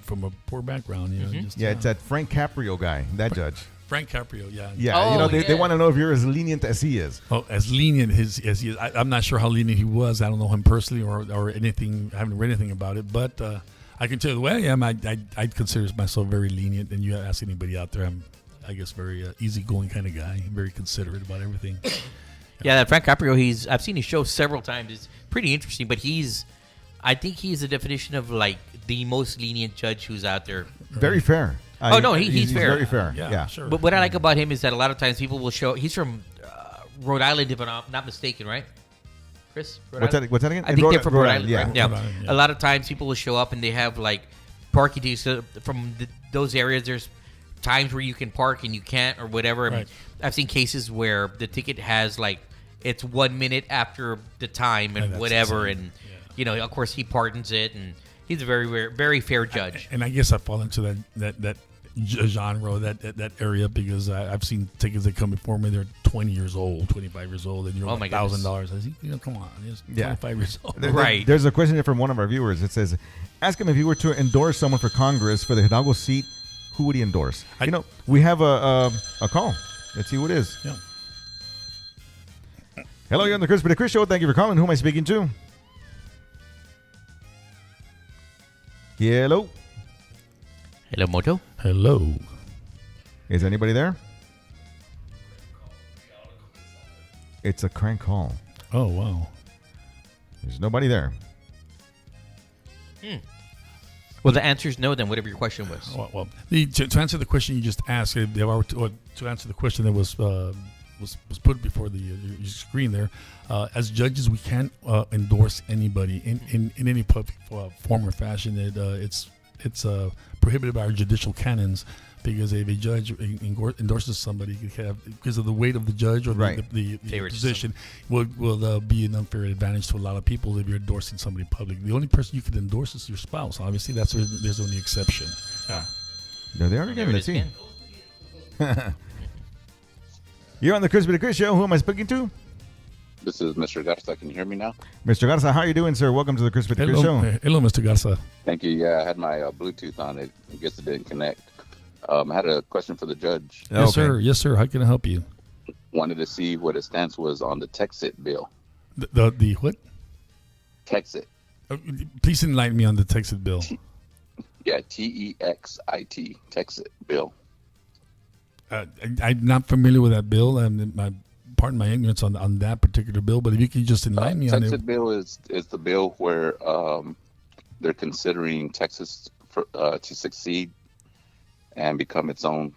Speaker 5: from a poor background.
Speaker 3: It's that Frank Caprio guy, that judge.
Speaker 5: Frank Caprio, yeah.
Speaker 3: Yeah, they want to know if you're as lenient as he is.
Speaker 5: Oh, as lenient as he is. I'm not sure how lenient he was. I don't know him personally or anything. I haven't read anything about it. But I can tell you the way I am. I'd consider myself very lenient. And you ask anybody out there, I'm, I guess, very easygoing kind of guy. Very considerate about everything.
Speaker 4: Yeah, that Frank Caprio, I've seen his show several times. It's pretty interesting. But I think he's the definition of like the most lenient judge who's out there.
Speaker 3: Very fair.
Speaker 4: He's fair.
Speaker 3: Very fair. Yeah.
Speaker 5: Sure.
Speaker 4: But what I like about him is that a lot of times people will show. He's from Rhode Island, if I'm not mistaken, right? Chris?
Speaker 3: What's that again?
Speaker 4: I think they're from Rhode Island,
Speaker 3: yeah.
Speaker 4: right? Yeah.
Speaker 5: Rhode Island, yeah.
Speaker 4: A lot of times people will show up and they have like parking tickets from those areas. There's times where you can park and you can't or whatever.
Speaker 5: Right.
Speaker 4: I've seen cases where the ticket has like it's 1 minute after the time and
Speaker 5: that's
Speaker 4: whatever,
Speaker 5: insane.
Speaker 4: and of course he pardons it, and he's a very, very, very fair judge.
Speaker 5: And I guess I fall into that genre, that area, because I've seen tickets that come before me. They're 20 years old, 25 years old, and you're
Speaker 4: Oh my
Speaker 5: $1,000. I think, come on, it's 25 years old.
Speaker 4: Right.
Speaker 3: There's a question here from one of our viewers. It says, ask him if he were to endorse someone for Congress for the Hidalgo seat, who would he endorse? We have a call. Let's see who it is.
Speaker 5: Yeah.
Speaker 3: Hello, you're on the Chrispity Chris Show. Thank you for calling. Who am I speaking to? Hello.
Speaker 4: Hello, Moto.
Speaker 5: Hello.
Speaker 3: Is anybody there? It's a crank call.
Speaker 5: Oh, wow.
Speaker 3: There's nobody there.
Speaker 4: Well, the answer is no. Then whatever your question was.
Speaker 5: Well, to answer the question you just asked, or to answer the question that was put before your screen there, as judges, we can't endorse anybody in any public form or fashion. It's prohibited by our judicial canons, because if a judge endorses somebody, because of the weight of the judge or the position, will be an unfair advantage to a lot of people if you're endorsing somebody public. The only person you can endorse is your spouse. Obviously, there's only exception. Yeah.
Speaker 3: There they are again.
Speaker 4: There it
Speaker 3: Let's
Speaker 4: is
Speaker 3: see.
Speaker 4: again.
Speaker 3: You're on the Chrispity Chris Show. Who am I speaking to?
Speaker 6: This is Mr. Garza. Can you hear me now?
Speaker 3: Mr. Garza, how are you doing, sir? Welcome to the Chrispity Chris Show.
Speaker 5: Hello, Mr. Garza.
Speaker 6: Thank you. Yeah, I had my Bluetooth on. I guess it didn't connect. I had a question for the judge.
Speaker 5: Yes,
Speaker 3: Okay.
Speaker 5: sir. Yes, sir. How can I help you?
Speaker 6: Wanted to see what his stance was on the Texit bill.
Speaker 5: The what?
Speaker 6: Texit.
Speaker 5: Please enlighten me on the Texas bill.
Speaker 6: Yeah, TEXIT. Texit bill.
Speaker 5: I'm not familiar with that bill, and pardon my ignorance on that particular bill. But if you could just enlighten me on
Speaker 6: Texit
Speaker 5: it.
Speaker 6: bill is the bill where they're considering Texas to succeed and become its own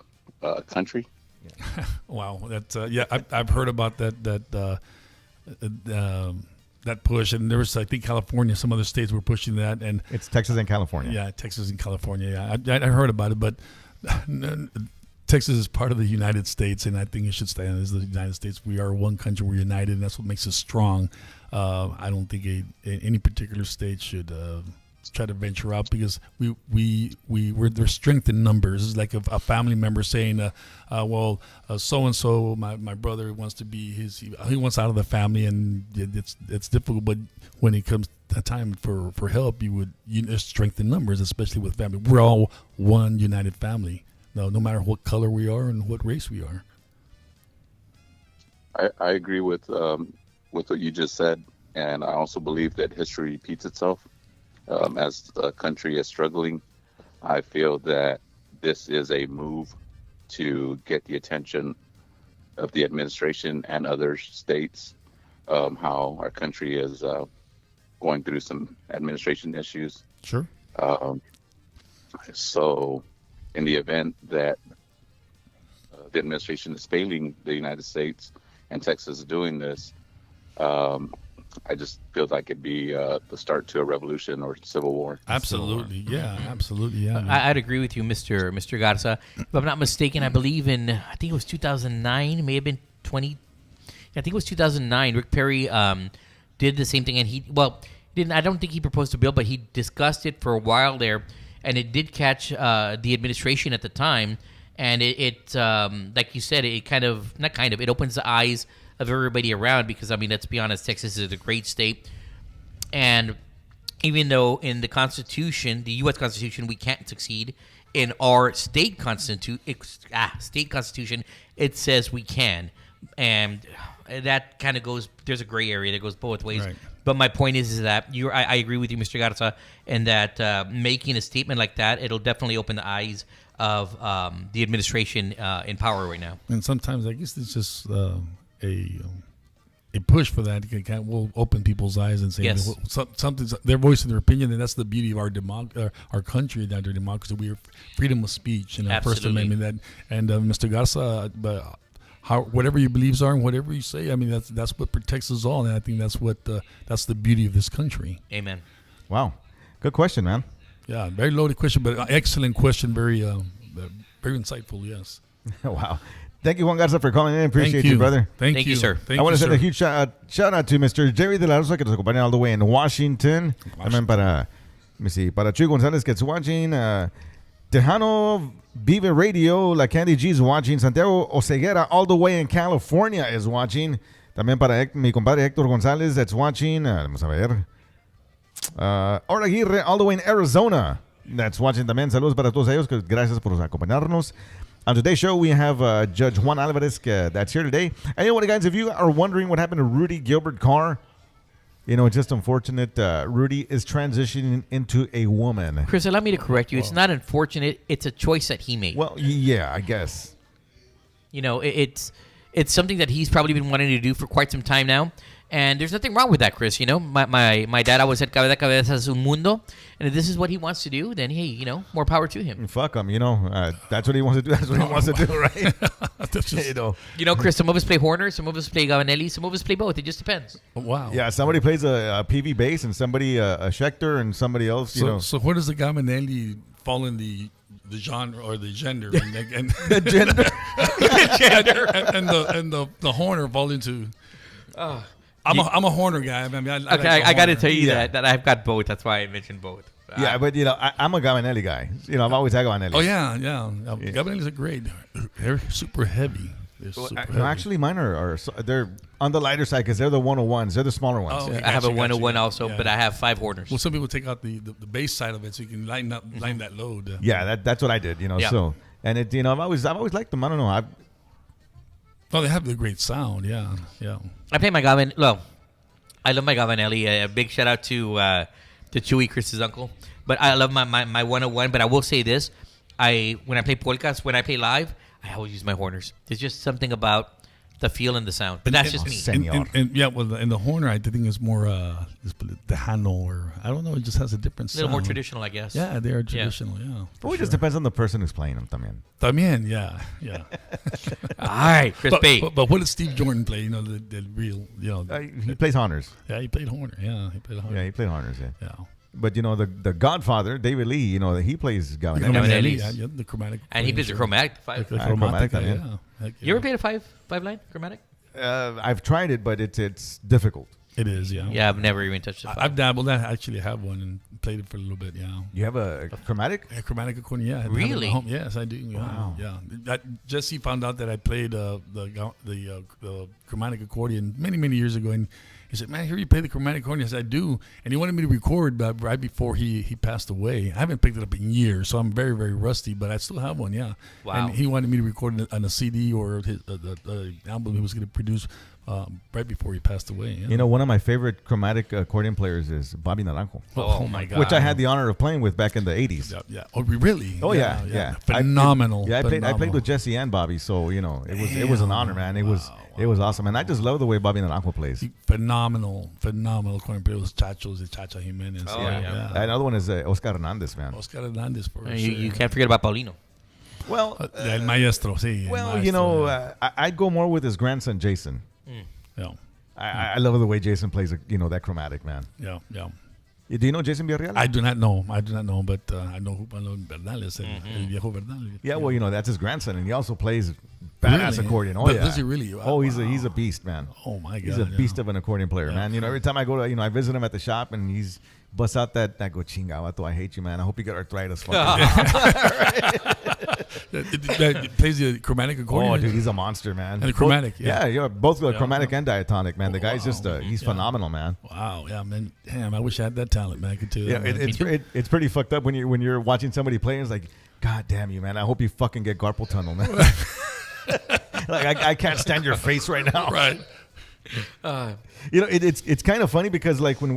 Speaker 6: country.
Speaker 5: Wow, that's I've heard about that push, and there was, I think, California, some other states were pushing that, and
Speaker 3: It's Texas and California.
Speaker 5: yeah, Texas and California. Yeah, I heard about it, but Texas is part of the United States, and I think it should stand as the United States. We are one country. We're united, and that's what makes us strong. I don't think any particular state should try to venture out because there's strength in numbers. It's like a family member saying, so and so, my brother wants to be he wants out of the family, and it's difficult. But when it comes a time for help, there's strength in numbers, especially with family. We're all one united family. No matter what color we are and what race we are.
Speaker 6: I agree with what you just said, and I also believe that history repeats itself. As the country is struggling, I feel that this is a move to get the attention of the administration and other states, how our country is going through some administration issues.
Speaker 5: Sure.
Speaker 6: So in the event that the administration is failing the United States and Texas is doing this, I just feel like it'd be the start to a revolution or civil war.
Speaker 5: Absolutely, yeah, absolutely, yeah.
Speaker 4: I'd agree with you, Mr. Garza. If I'm not mistaken, I believe I think it was 2009, may have been 20. I think it was 2009. Rick Perry did the same thing, and didn't. I don't think he proposed a bill, but he discussed it for a while there, and it did catch the administration at the time. And it like you said, it opens the eyes of everybody around, because I mean, let's be honest, Texas is a great state, and even though in the Constitution, the U.S. Constitution, we can't succeed, in our state constitution, it says we can, and that kind of goes. There's a gray area that goes both ways.
Speaker 5: Right.
Speaker 4: But my point is that I agree with you, Mr. Garza, and that making a statement like that, it'll definitely open the eyes of the administration in power right now.
Speaker 5: And sometimes I guess it's just a push for that. Will open people's eyes and say,
Speaker 4: yes,
Speaker 5: something's they're voicing their opinion, and that's the beauty of our country, that our democracy. We have freedom of speech and our First Amendment. Mr. Garza, whatever your beliefs are and whatever you say, I mean that's what protects us all, and I think that's what that's the beauty of this country.
Speaker 4: Amen.
Speaker 3: Wow, good question, man.
Speaker 5: Yeah, very loaded question, but excellent question. Very, very insightful. Yes.
Speaker 3: Wow. Thank you, Juan Garza, for calling in. Appreciate you, brother.
Speaker 5: Thank you,
Speaker 4: sir.
Speaker 3: I want to send a huge shout out to Mr. Jerry De La Rosa, que nos acompaña all the way in Washington. También para Chuy González, que it's watching. Tejano Vive Radio, La Candy G is watching. Santiago Oseguera, all the way in California, is watching. También para mi compadre Héctor González, that's watching. Vamos a ver. Ora Aguirre, all the way in Arizona, that's watching también. Saludos para todos ellos. Gracias por acompañarnos. On today's show, we have Judge Juan Alvarez that's here today. And you know what, guys? If you are wondering what happened to Rudy Gilbert Carr, it's just unfortunate. Rudy is transitioning into a woman.
Speaker 4: Chris, allow me to correct you. It's not unfortunate. It's a choice that he made.
Speaker 3: Well, yeah, I guess.
Speaker 4: It's something that he's probably been wanting to do for quite some time now. And there's nothing wrong with that, Chris. My dad always said, cabeza es un mundo. And if this is what he wants to do, then, hey, more power to him.
Speaker 3: Fuck him, that's what he wants to do. That's what he wants to do, right?
Speaker 4: Chris, some of us play Horner, some of us play Gavinelli, some of us play both. It just depends.
Speaker 5: Wow.
Speaker 3: Yeah, somebody plays a PV bass and somebody a Schecter and somebody else,
Speaker 5: So where does the Gavinelli fall in the genre or the gender? and
Speaker 3: the gender?
Speaker 5: and the Horner fall into... I'm a Horner guy. I mean,
Speaker 4: I got to tell you that I've got both. That's why I mentioned both.
Speaker 3: Yeah, but I'm a Gavinelli guy. I've always had Gavinelli.
Speaker 5: Oh yeah. Gavinellis are great. They're super heavy.
Speaker 3: Actually, mine are they're on the lighter side because they're the 101s. They're the smaller ones.
Speaker 4: Oh, I have a 101 also, but I have 5 Horners.
Speaker 5: Well, some people take out the bass side of it so you can line that load.
Speaker 3: Yeah, that's what I did.
Speaker 4: Yeah.
Speaker 3: So and it I've always liked them. I don't know.
Speaker 5: They have the great sound. Yeah.
Speaker 4: I play my Gavinelli. Well, I love my Gavinelli. A big shout out to Chewy, Chris's uncle. But I love my 101. But I will say this: when I play polkas, when I play live, I always use my Horners. There's just something about the feel and the sound. But that's just me.
Speaker 5: And the Horner, I think is more Tejano, or I don't know. It just has a different sound.
Speaker 4: A little more traditional, I guess.
Speaker 5: Yeah, they are traditional. Yeah.
Speaker 3: Well, it just depends on the person who's playing them.
Speaker 5: También, yeah.
Speaker 4: All right, Chris B.
Speaker 5: But what did Steve Jordan play? The real,
Speaker 3: he plays Horners.
Speaker 5: Yeah, he played Horner. Yeah, he played Horner.
Speaker 3: Yeah, he played Horners.
Speaker 5: Yeah.
Speaker 3: But the Godfather, David Lee, he plays
Speaker 4: Gavinelli.
Speaker 5: Yeah, the chromatic.
Speaker 4: And he plays the chromatic 5.
Speaker 3: Chromatic,
Speaker 5: yeah.
Speaker 4: You ever played a 5 line chromatic?
Speaker 3: I've tried it, but it's difficult.
Speaker 5: It is, yeah.
Speaker 4: Yeah, I've never even touched the five.
Speaker 5: I've dabbled. I actually have one and played it for a little bit. Yeah.
Speaker 3: You have a chromatic?
Speaker 5: A chromatic accordion, yeah. I have it
Speaker 4: Really?
Speaker 5: at home. Yes, I do. Yeah,
Speaker 3: Wow.
Speaker 5: yeah. Jesse found out that I played the chromatic accordion many years ago, and he said, "Man, I hear you play the chromatic accordion." I said, "I do," and he wanted me to record right before he passed away. I haven't picked it up in years, so I'm very rusty, but I still have one. Yeah.
Speaker 4: Wow.
Speaker 5: And he wanted me to record it on a CD or the album he was going to produce right before he passed away. Yeah.
Speaker 3: You know, one of my favorite chromatic accordion players is Bobby Naranjo.
Speaker 5: Oh my God.
Speaker 3: Which I had the honor of playing with back in the 80s.
Speaker 5: Yeah. Oh, really?
Speaker 3: Oh yeah.
Speaker 5: Phenomenal.
Speaker 3: I played with Jesse and Bobby, so you know it was an honor, man. It was awesome, and I just love the way Bobby Naranjo plays.
Speaker 5: Phenomenal accordion player. Those Chachos, the Chacha Jimenez.
Speaker 4: Oh, yeah.
Speaker 3: Another one is Oscar Hernandez, man.
Speaker 5: Oscar Hernandez for sure.
Speaker 4: You can't forget about Paulino.
Speaker 3: Well,
Speaker 5: El maestro, sí.
Speaker 3: well, you know, I'd go more with his grandson Jason.
Speaker 5: Yeah.
Speaker 3: I love the way Jason plays, that chromatic, man.
Speaker 5: Yeah.
Speaker 3: Do you know Jason Villarreal?
Speaker 5: I do not know, but I know Juan Bernales, el viejo Bernal.
Speaker 3: Yeah, well, that's his grandson, and he also plays badass
Speaker 5: Really?
Speaker 3: accordion. Oh,
Speaker 5: But
Speaker 3: yeah.
Speaker 5: does he really?
Speaker 3: Oh, he's
Speaker 5: Wow.
Speaker 3: a beast, man.
Speaker 5: Oh my God.
Speaker 3: He's a beast of an accordion player, man. You know, every time I go to, I visit him at the shop, and he's busts out that I go, chinga, vato, I hate you, man. I hope you get arthritis.
Speaker 5: That plays the chromatic accordion.
Speaker 3: Oh, dude, he's a monster, man.
Speaker 5: And the chromatic,
Speaker 3: yeah, both chromatic and diatonic, man. The guy's just he's
Speaker 5: Yeah.
Speaker 3: phenomenal, man.
Speaker 5: Wow, yeah, man. Damn, I wish I had that talent, man. I could do
Speaker 3: Yeah,
Speaker 5: that. man.
Speaker 3: it's pretty fucked up when you're watching somebody play. And it's like, God damn you, man. I hope you fucking get carpal tunnel, man. Like I can't stand your face right now.
Speaker 5: Right.
Speaker 3: It's kind of funny because like when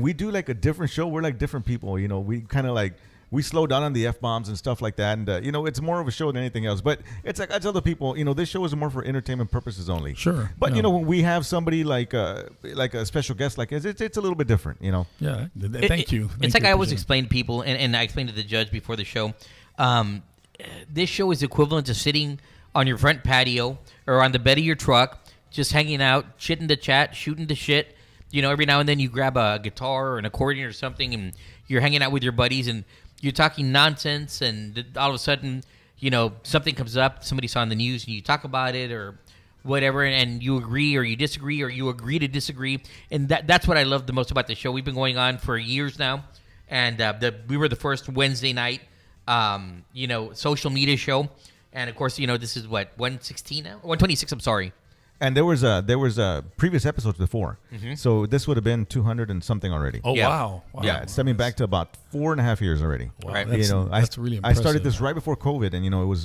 Speaker 3: we do like a different show, we're like different people. You know, we kind of like we slow down on the F-bombs and stuff like that, and it's more of a show than anything else. But it's like I tell the people, this show is more for entertainment purposes only.
Speaker 5: Sure.
Speaker 3: But
Speaker 5: Yeah.
Speaker 3: when we have somebody like a special guest like it's a little bit different.
Speaker 5: Yeah. Thank you.
Speaker 4: It's like I always explain to people, and I explained to the judge before the show. This show is equivalent to sitting on your front patio or on the bed of your truck, just hanging out, chitting the chat, shooting the shit. Every now and then you grab a guitar or an accordion or something, and you're hanging out with your buddies, and you're talking nonsense, and all of a sudden, something comes up, somebody saw on the news, and you talk about it or whatever, and you agree or you disagree or you agree to disagree. And that's what I love the most about the show. We've been going on for years now, and we were the first Wednesday night, social media show. And, of course, this is, 116 now? 126, I'm sorry.
Speaker 3: And there was previous episodes before, so this would have been 200 and something already.
Speaker 5: Oh,
Speaker 4: Yeah.
Speaker 5: wow.
Speaker 3: Yeah, it's stemming back to about 4.5 years already.
Speaker 5: Wow,
Speaker 4: Right.
Speaker 5: that's really
Speaker 3: I
Speaker 5: impressive.
Speaker 3: started this right before COVID, and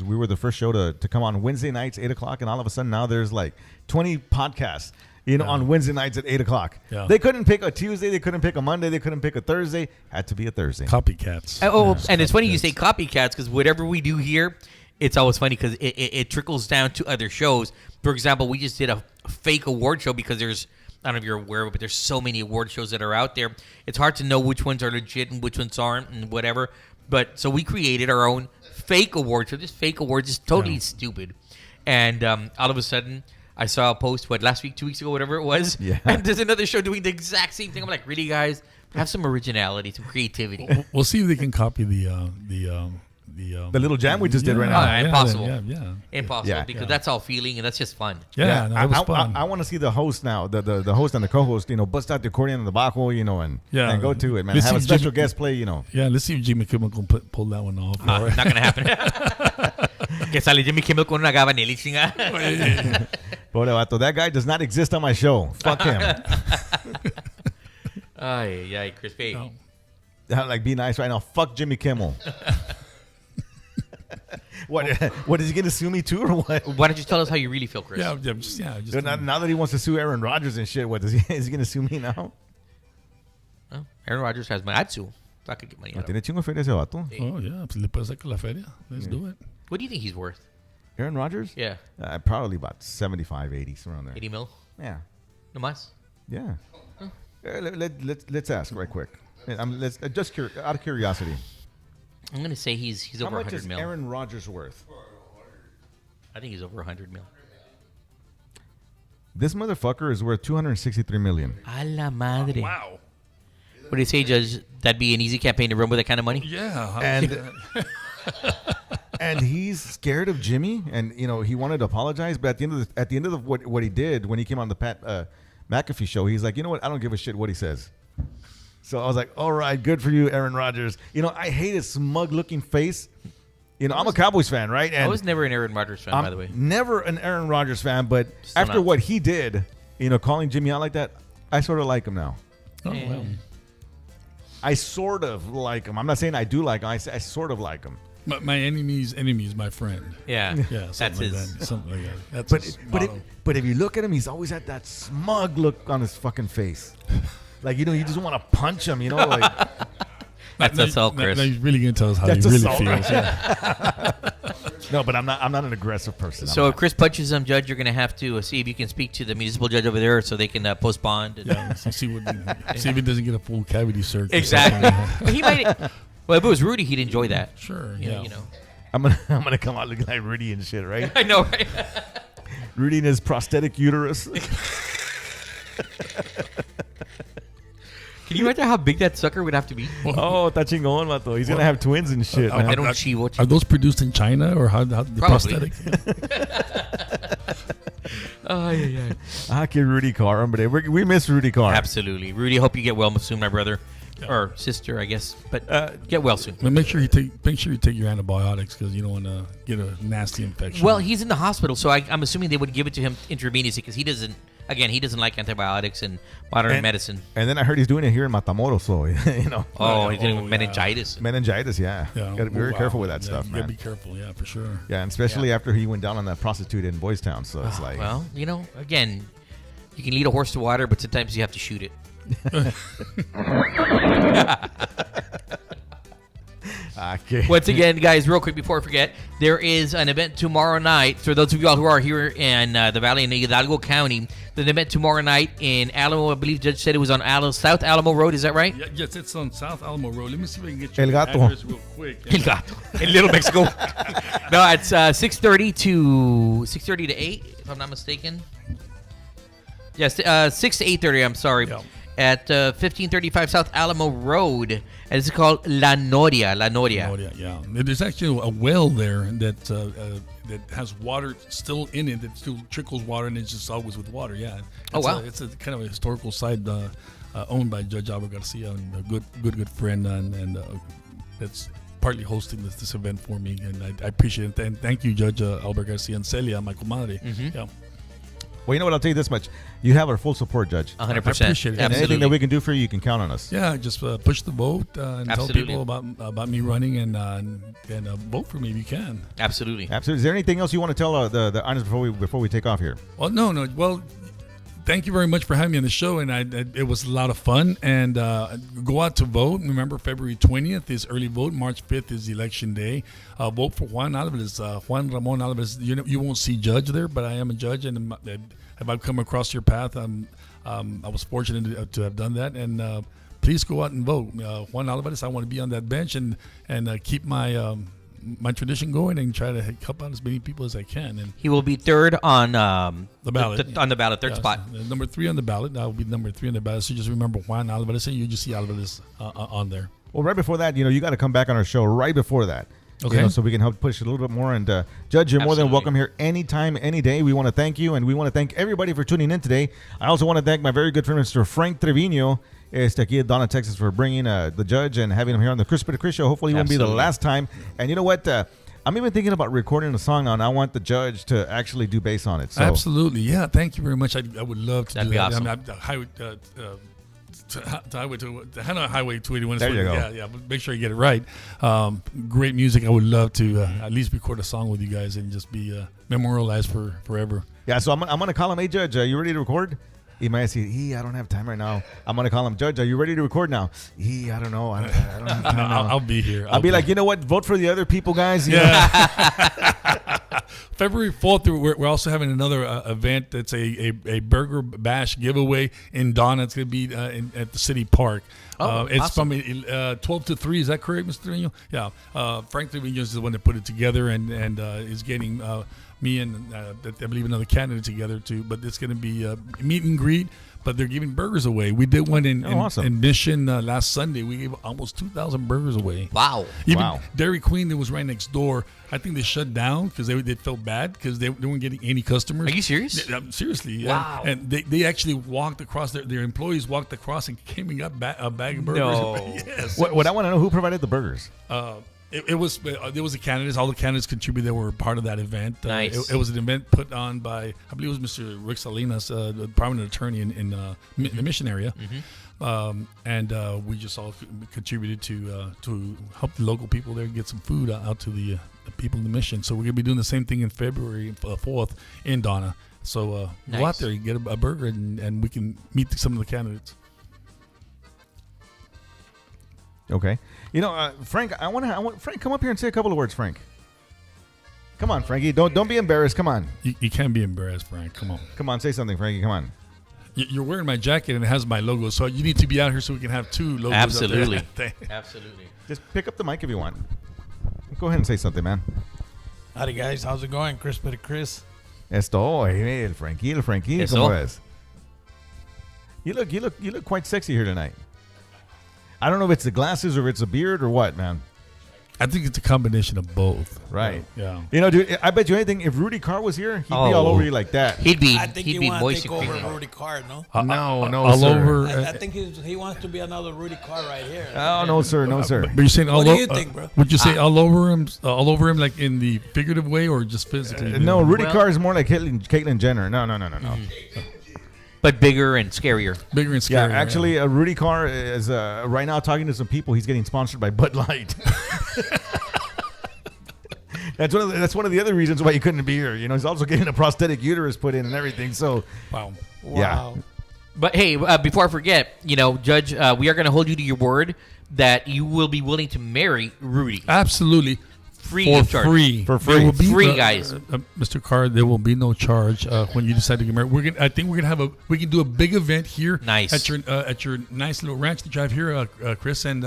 Speaker 3: we were the first show to come on Wednesday nights 8:00, and all of a sudden now there's like 20 podcasts, on Wednesday nights at 8:00.
Speaker 5: Yeah.
Speaker 3: They couldn't pick a Tuesday, they couldn't pick a Monday, they couldn't pick a Thursday. Had to be a Thursday.
Speaker 5: Copycats.
Speaker 4: And it's funny you say copycats because whatever we do here, it's always funny because it trickles down to other shows. For example, we just did a fake award show because there's, I don't know if you're aware of it, but there's so many award shows that are out there. It's hard to know which ones are legit and which ones aren't and whatever. But so we created our own fake award show. This fake award is totally stupid. And all of a sudden, I saw a post, last week, 2 weeks ago, whatever it was.
Speaker 3: Yeah.
Speaker 4: And there's another show doing the exact same thing. I'm like, really, guys? Have some originality, some creativity.
Speaker 5: We'll see if they can copy the
Speaker 3: little jam we just did right now.
Speaker 4: Impossible.
Speaker 5: Yeah.
Speaker 4: Impossible,
Speaker 3: Yeah.
Speaker 4: because that's all feeling and that's just fun.
Speaker 5: Yeah, no, it was fun.
Speaker 3: I want to see the host now, the host and the co-host, bust out the accordion and the bajo, and go to it, man.
Speaker 5: Let's
Speaker 3: Have a
Speaker 5: see
Speaker 3: special
Speaker 5: Jimmy-
Speaker 3: guest play,
Speaker 5: Yeah, let's see if Jimmy Kimmel can pull that one off.
Speaker 4: Not gonna happen. Que sale Jimmy Kimmel con una gabanelli, chinga.
Speaker 3: Pobre vato, that guy does not exist on my show. Fuck him.
Speaker 4: Ay, Crispy.
Speaker 5: No.
Speaker 3: Like, be nice right now. Fuck Jimmy Kimmel. What is he gonna sue me too, or what?
Speaker 4: Why don't you tell us how you really feel, Chris?
Speaker 5: Just
Speaker 3: Now that he wants to sue Aaron Rodgers and shit, what is he gonna sue me now?
Speaker 4: Well, Aaron Rodgers has money. I'd sue. If I could get money out of him.
Speaker 3: Tiene chingo de feria ese vato.
Speaker 5: Oh yeah, pues le puedes sacar la feria. Let's do it.
Speaker 4: What do you think he's worth?
Speaker 3: Aaron Rodgers?
Speaker 4: Yeah.
Speaker 3: Probably about 75, 80, around there.
Speaker 4: 80 mil?
Speaker 3: Yeah.
Speaker 4: No más?
Speaker 3: Yeah. Let's ask right quick. Let's just out of curiosity.
Speaker 4: I'm going to say he's
Speaker 3: How
Speaker 4: over
Speaker 3: much
Speaker 4: 100
Speaker 3: is
Speaker 4: mil.
Speaker 3: Aaron Rodgers worth?
Speaker 4: I think he's over 100 mil.
Speaker 3: This motherfucker is worth $263 million.
Speaker 4: A la madre.
Speaker 5: Wow.
Speaker 4: What do you say, Judge? That'd be an easy campaign to run with that kind of money?
Speaker 5: Yeah.
Speaker 3: And and he's scared of Jimmy, and he wanted to apologize, but at the end of what he did when he came on the McAfee show. He's like, you know what? I don't give a shit what he says. So I was like, all right, good for you, Aaron Rodgers. You know, I hate his smug-looking face. You know, I'm a Cowboys fan, right? And
Speaker 4: I was never an Aaron Rodgers fan, by the way.
Speaker 3: Never an Aaron Rodgers fan, but
Speaker 4: Still
Speaker 3: after
Speaker 4: not.
Speaker 3: what he did, you know, calling Jimmy out like that, I sort of like him now.
Speaker 5: Oh, well.
Speaker 3: I sort of like him. I'm not saying I do like him. I sort of like him.
Speaker 5: My enemy's enemy is my friend.
Speaker 4: Yeah,
Speaker 5: Yeah,
Speaker 4: that's
Speaker 5: something like
Speaker 4: his.
Speaker 5: that. Something like that. That's his motto.
Speaker 3: But if you look at him, he's always had that smug look on his fucking face. Like, you know, you just want to punch him, you know? Like,
Speaker 4: That's assault, Chris.
Speaker 5: Now he's really going to tell us how
Speaker 3: That's
Speaker 5: he really
Speaker 3: assault.
Speaker 5: feels. Yeah.
Speaker 3: no, but I'm not an aggressive person.
Speaker 4: So if Chris punches him, Judge, you're going to have to see if you can speak to the municipal judge over there so they can post bond. And
Speaker 5: Yeah, so see if he doesn't get a full cavity search. or
Speaker 4: Exactly.
Speaker 5: something.
Speaker 4: He might. Well, if it was Rudy, he'd enjoy that.
Speaker 5: Sure.
Speaker 4: You
Speaker 5: Yeah.
Speaker 4: know, you know.
Speaker 3: I'm gonna come out looking like Rudy and shit, right?
Speaker 4: I know, right?
Speaker 3: Rudy and his prosthetic uterus.
Speaker 4: Can you imagine how big that sucker would have to be?
Speaker 3: Oh, está chingón, vato. He's gonna have twins and shit,
Speaker 5: I
Speaker 3: man.
Speaker 4: I don't chivo.
Speaker 5: Are those produced in China or how the
Speaker 4: Probably.
Speaker 5: prosthetic?
Speaker 4: Oh, yeah.
Speaker 3: Ah, que Rudy Carr, hombre. We miss Rudy Carr.
Speaker 4: Absolutely. Rudy, I hope you get well soon, my brother. Or sister, I guess. But get well soon.
Speaker 5: But make sure you take your antibiotics because you don't want to get a nasty infection.
Speaker 4: Well, he's in the hospital, so I'm assuming they would give it to him intravenously because he doesn't like antibiotics and modern medicine.
Speaker 3: And then I heard he's doing it here in Matamoros, so you know.
Speaker 4: Oh, he's doing
Speaker 5: yeah.
Speaker 4: meningitis.
Speaker 3: Meningitis, yeah.
Speaker 5: yeah,
Speaker 3: Gotta be very
Speaker 5: wow.
Speaker 3: careful with that
Speaker 5: Yeah,
Speaker 3: stuff,
Speaker 5: you
Speaker 3: man.
Speaker 5: gotta be careful, yeah, for sure.
Speaker 3: Yeah, and especially after he went down on that prostitute in Boys Town, so it's like.
Speaker 4: Well, you know, again, you can lead a horse to water, but sometimes you have to shoot it.
Speaker 3: Okay.
Speaker 4: Once again, guys, real quick before I forget, there is an event tomorrow night. For those of you all who are here in the Valley in Hidalgo County, there's an event tomorrow night in Alamo. I believe Judge said it was on South Alamo Road. Is that right?
Speaker 5: Yeah, yes, it's on South Alamo Road. Let me see if I can get
Speaker 3: El
Speaker 5: you
Speaker 3: Gato.
Speaker 5: the address real quick.
Speaker 4: El Gato. In Little Mexico. No, it's 6:30 to 8, if I'm not mistaken. Yes, 6 to 8:30. I'm sorry.
Speaker 5: Yeah.
Speaker 4: At 1535 South Alamo Road, and it's called La Noria. La Noria.
Speaker 5: Oh, yeah. There's actually a well there that has water still in it that still trickles water, and it's just always with water. Yeah.
Speaker 4: Oh, wow.
Speaker 5: It's a kind of a historical site owned by Judge Albert Garcia, and a good friend, and that's partly hosting this event for me, and I appreciate it. And thank you, Judge Albert Garcia and Celia, my comadre.
Speaker 4: Mm-hmm.
Speaker 5: Yeah.
Speaker 3: Well, you know what? I'll tell you this much. You have our full support, Judge.
Speaker 4: 100%.
Speaker 5: I appreciate it.
Speaker 3: And
Speaker 4: Absolutely.
Speaker 3: anything that we can do for you, you can count on us.
Speaker 5: Yeah, just push the vote and tell
Speaker 4: Absolutely.
Speaker 5: people about me running and vote for me if you can.
Speaker 4: Absolutely.
Speaker 3: Absolutely. Is there anything else you want to tell the audience before we take off here?
Speaker 5: Well, no. Well, thank you very much for having me on the show, and it was a lot of fun. And go out to vote. Remember, February 20th is early vote. March 5th is election day. Vote for Juan Alvarez. Juan Ramon Alvarez. You won't see judge there, but I am a judge, and if I've come across your path, I was fortunate to have done that. And please go out and vote. Juan Alvarez, I want to be on that bench and keep my my tradition going and try to help out as many people as I can. And
Speaker 4: He will be third on
Speaker 5: the ballot.
Speaker 4: on the ballot, third spot.
Speaker 5: Number 3 on the ballot. I will be number 3 on the ballot. So just remember Juan Alvarez, and you just see Alvarez on there.
Speaker 3: Well, right before that, you got to come back on our show right before that.
Speaker 5: Okay.
Speaker 3: So we can help push it a little bit more. And Judge, you're more than
Speaker 4: Absolutely.
Speaker 3: welcome here anytime, any day. We want to thank you, and we want to thank everybody for tuning in today. I also want to thank my very good friend, Mr. Frank Trevino, aquí at Donna, Texas, for bringing the judge and having him here on the Chrispity Chris Show. Hopefully, it won't be the
Speaker 4: Absolutely.
Speaker 3: last time. And you know what? I'm even thinking about recording a song on I Want the Judge to actually do bass on it. So
Speaker 5: Absolutely. Yeah. Thank you very much. I would love to
Speaker 4: That'd
Speaker 5: do
Speaker 4: be
Speaker 5: that.
Speaker 4: awesome.
Speaker 5: Highway 281.
Speaker 3: There you go.
Speaker 5: Yeah. But make sure you get it right. Great music. I would love to at least record a song with you guys and just be memorialized forever.
Speaker 3: Yeah, so I'm going to call him, hey, Judge, you ready to record? He might say, I don't have time right now. I'm going to call him, Judge, are you ready to record now? I don't know. I don't have time now.
Speaker 5: I'll be here.
Speaker 3: I'll be like, you know what? Vote for the other people, guys. You know?
Speaker 5: Yeah. February 4th, we're also having another event that's a burger bash giveaway in Donna. It's going to be at the city park. It's
Speaker 4: awesome.
Speaker 5: from 12 to 3. Is that correct, Mr. Trevino? Yeah. Frank Trevino is the one that put it together and is getting me and I believe another candidate together too. But it's going to be a meet and greet. But they're giving burgers away. We did one in Mission last Sunday. We gave almost 2,000 burgers away.
Speaker 4: Wow.
Speaker 5: Even Dairy Queen that was right next door, I think they shut down because they felt bad because they weren't getting any customers.
Speaker 4: Are you serious?
Speaker 5: Seriously, yeah.
Speaker 4: Wow.
Speaker 5: And they actually walked across, their employees walked across and came and got a bag of burgers.
Speaker 4: No.
Speaker 5: Yes.
Speaker 3: What I want to know, who provided the burgers?
Speaker 5: It was the candidates. All the candidates contributed that were part of that event.
Speaker 4: Nice.
Speaker 5: It was an event put on by, I believe it was Mr. Rick Salinas, the prominent attorney in the Mission area. And we just all contributed to help the local people there get some food out to the people in the Mission. So we're going to be doing the same thing in February 4th in Donna. So go out there, you get a burger, and we can meet some of the candidates.
Speaker 3: Okay. Frank, I want Frank, come up here and say a couple of words, Frank. Come on, Frankie. Don't be embarrassed. Come on.
Speaker 5: You can't be embarrassed, Frank. Come on.
Speaker 3: Come on, say something, Frankie. Come on.
Speaker 5: You're wearing my jacket and it has my logo, so you need to be out here so we can have two logos.
Speaker 4: Absolutely.
Speaker 5: Up there.
Speaker 4: Absolutely.
Speaker 3: Just pick up the mic if you want. Go ahead and say something, man.
Speaker 7: Howdy, guys. How's it going? Chrispity Chris.
Speaker 3: Esto, el Frankie,
Speaker 4: Eso.
Speaker 3: ¿cómo ves? You look quite sexy here tonight. I don't know if it's the glasses or if it's a beard or what, man.
Speaker 5: I think it's a combination of both.
Speaker 3: Right.
Speaker 5: Yeah.
Speaker 3: Dude, I bet you anything, if Rudy Carr was here, he'd be all over you like that.
Speaker 4: He'd be
Speaker 7: I think you want to
Speaker 4: moist
Speaker 7: take
Speaker 4: and
Speaker 7: over
Speaker 4: creamy.
Speaker 7: Rudy Carr, no?
Speaker 3: No,
Speaker 5: all
Speaker 3: sir.
Speaker 5: over.
Speaker 7: I think he wants to be another Rudy Carr right here.
Speaker 3: Oh, no, sir. No, sir.
Speaker 5: But you're saying all
Speaker 7: What do
Speaker 5: over?
Speaker 7: you think, bro?
Speaker 5: Would you say all over him, like in the figurative way, or just physically?
Speaker 3: No, Rudy
Speaker 4: Well-
Speaker 3: Carr is more like Caitlyn Jenner. No.
Speaker 4: But bigger and scarier.
Speaker 5: Bigger and
Speaker 3: Yeah,
Speaker 5: scarier.
Speaker 3: actually, Rudy Carr is right now talking to some people. He's getting sponsored by Bud Light. That's one of the other reasons why he couldn't be here. He's also getting a prosthetic uterus put in and everything. So,
Speaker 5: Wow.
Speaker 3: yeah.
Speaker 4: But hey, before I forget, Judge, we are going to hold you to your word that you will be willing to marry Rudy.
Speaker 5: Absolutely.
Speaker 4: Free
Speaker 5: For
Speaker 4: of charge.
Speaker 5: free.
Speaker 3: For free.
Speaker 5: There will be
Speaker 4: Free, guys.
Speaker 5: Mr. Carr, there will be no charge when you decide to get married. I think we're gonna we can do a big event here.
Speaker 4: Nice.
Speaker 5: At your nice little ranch that you have here, Chris, and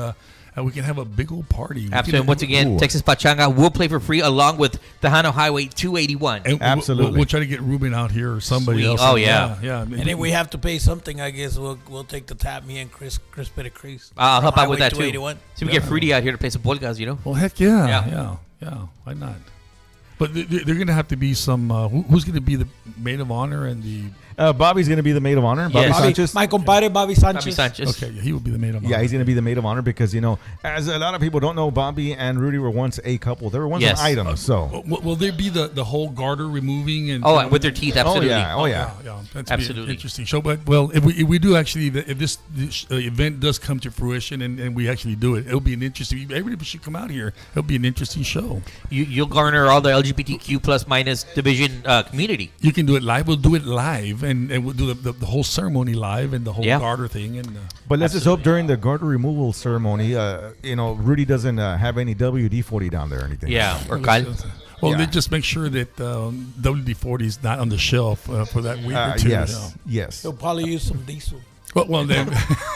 Speaker 5: we can have a big old party.
Speaker 4: Absolutely. Once again,
Speaker 3: Ooh.
Speaker 4: Texas Pachanga will play for free along with Tejano Highway 281.
Speaker 5: And
Speaker 3: Absolutely.
Speaker 5: We'll try to get Ruben out here or somebody
Speaker 4: Sweet.
Speaker 5: else.
Speaker 4: Oh, yeah.
Speaker 5: Yeah.
Speaker 7: And if we have to pay something, I guess we'll take the tab, me and Chrispity Chris.
Speaker 4: I'll help out with
Speaker 7: Highway
Speaker 4: that, too.
Speaker 7: 281.
Speaker 4: So we get Fruity out here to play some polkas,
Speaker 5: Well, heck yeah.
Speaker 4: Yeah.
Speaker 5: Yeah. Why not? But they're going to have to be some. Who's going to be the maid of honor and the?
Speaker 3: Bobby's going to be the maid of honor. Bobby
Speaker 4: Yes.
Speaker 3: Sanchez.
Speaker 7: My compadre, Bobby Sanchez.
Speaker 4: Bobby Sanchez.
Speaker 5: Okay, he will be the maid of honor.
Speaker 3: Yeah, he's going to be the maid of honor because, as a lot of people don't know, Bobby and Rudy were once a couple. They were once
Speaker 4: Yes.
Speaker 3: an item. So,
Speaker 5: Will there be the whole garter removing and?
Speaker 4: Oh, and with their teeth, absolutely.
Speaker 3: Oh, yeah.
Speaker 5: Yeah, that's
Speaker 4: Absolutely.
Speaker 5: an interesting show. But if we do actually, if this event does come to fruition and we actually do it, it'll be an interesting. Everybody should come out here. It'll be an interesting show.
Speaker 4: You'll garner all the LGBTQ plus minus division community.
Speaker 5: You can do it live. We'll do it live, and we'll do the whole ceremony live and the whole
Speaker 4: Yeah.
Speaker 5: garter thing. And
Speaker 3: But let's just hope during the garter removal ceremony, Rudy doesn't have any WD-40 down there or anything.
Speaker 4: Yeah, or Cal.
Speaker 5: well,
Speaker 3: Yeah.
Speaker 5: they just make sure that WD-40 is not on the shelf for that week or two.
Speaker 3: Yes.
Speaker 7: He'll probably use some diesel.
Speaker 5: Well, then,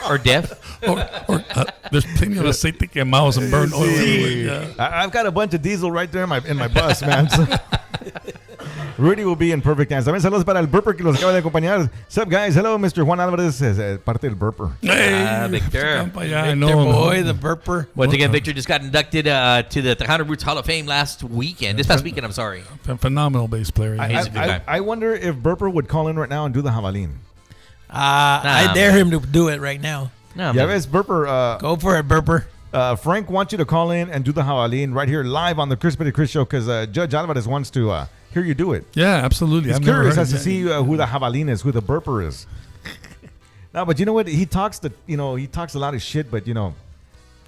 Speaker 4: Or deaf.
Speaker 5: there's plenty of aceite quemados and burnt oil. Yeah.
Speaker 3: I've got a bunch of diesel right there in my bus, man. So- Rudy will be in perfect hands. También saludos para el burper que los acaba de acompañar. What's up, guys? Hello, Mr. Juan Álvarez, es parte del burper.
Speaker 5: Hey,
Speaker 4: Victor.
Speaker 5: I
Speaker 7: Victor
Speaker 5: know,
Speaker 7: boy, the burper.
Speaker 4: Once again, Victor just got inducted to the Tejano Roots Hall of Fame this past weekend, I'm sorry.
Speaker 5: phenomenal bass player.
Speaker 4: He's a good guy.
Speaker 3: I wonder if Burper would call in right now and do the jabalin.
Speaker 7: I dare him to do it right now.
Speaker 4: No,
Speaker 3: Yeah,
Speaker 4: man.
Speaker 3: ves, Burper.
Speaker 7: Go for it, burper.
Speaker 3: Frank wants you to call in and do the jabalin right here live on the Chrispity Chris show because Judge Alvarez wants to hear you do it.
Speaker 5: Yeah, absolutely.
Speaker 3: He's
Speaker 5: I've never
Speaker 3: curious
Speaker 5: heard
Speaker 3: as to
Speaker 5: that.
Speaker 3: see who the jabalin is, who the burper is. No, but you know what? He talks a lot of shit, but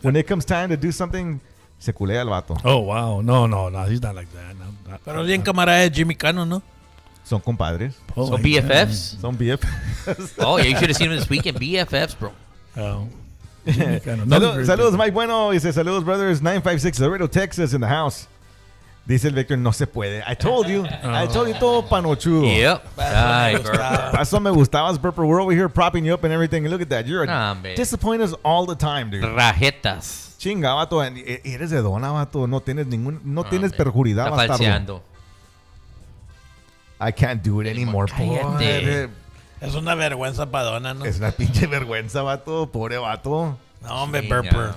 Speaker 3: when it comes time to do something, se culea el vato.
Speaker 5: Oh, wow. No, he's not like that. No,
Speaker 7: Pero bien camarada de Jimmy Cano, ¿no?
Speaker 3: Son compadres.
Speaker 5: Oh,
Speaker 4: So
Speaker 5: my
Speaker 4: BFFs?
Speaker 3: Son BF.
Speaker 4: Oh, yeah, you should have seen him this weekend. BFFs, bro.
Speaker 5: God. Oh. Jimmy Cano. Another great
Speaker 3: Saludos,
Speaker 5: guy.
Speaker 3: Mike Bueno. Dice, saludos, brothers. 956 Laredo, Texas, in the house. Dice el Victor, no se puede. I told you. I told you todo panochudo.
Speaker 4: Yep. Ay, bro.
Speaker 3: That's what me gustabas, Burper. We're over here propping you up and everything. And look at that. You're
Speaker 4: Nah, man.
Speaker 3: disappointing us all the time, dude.
Speaker 4: Rajetas.
Speaker 3: Chinga, vato. Eres de dona, vato. No tienes
Speaker 4: man.
Speaker 3: perjuridad
Speaker 4: Está
Speaker 3: bastardo.
Speaker 4: falseando.
Speaker 3: I can't do it anymore.
Speaker 4: Cállate.
Speaker 7: Es una vergüenza padona, ¿no?
Speaker 3: Es una pinche vergüenza, vato. Pobre vato.
Speaker 7: No, hombre,
Speaker 4: Chinga.
Speaker 7: Burper.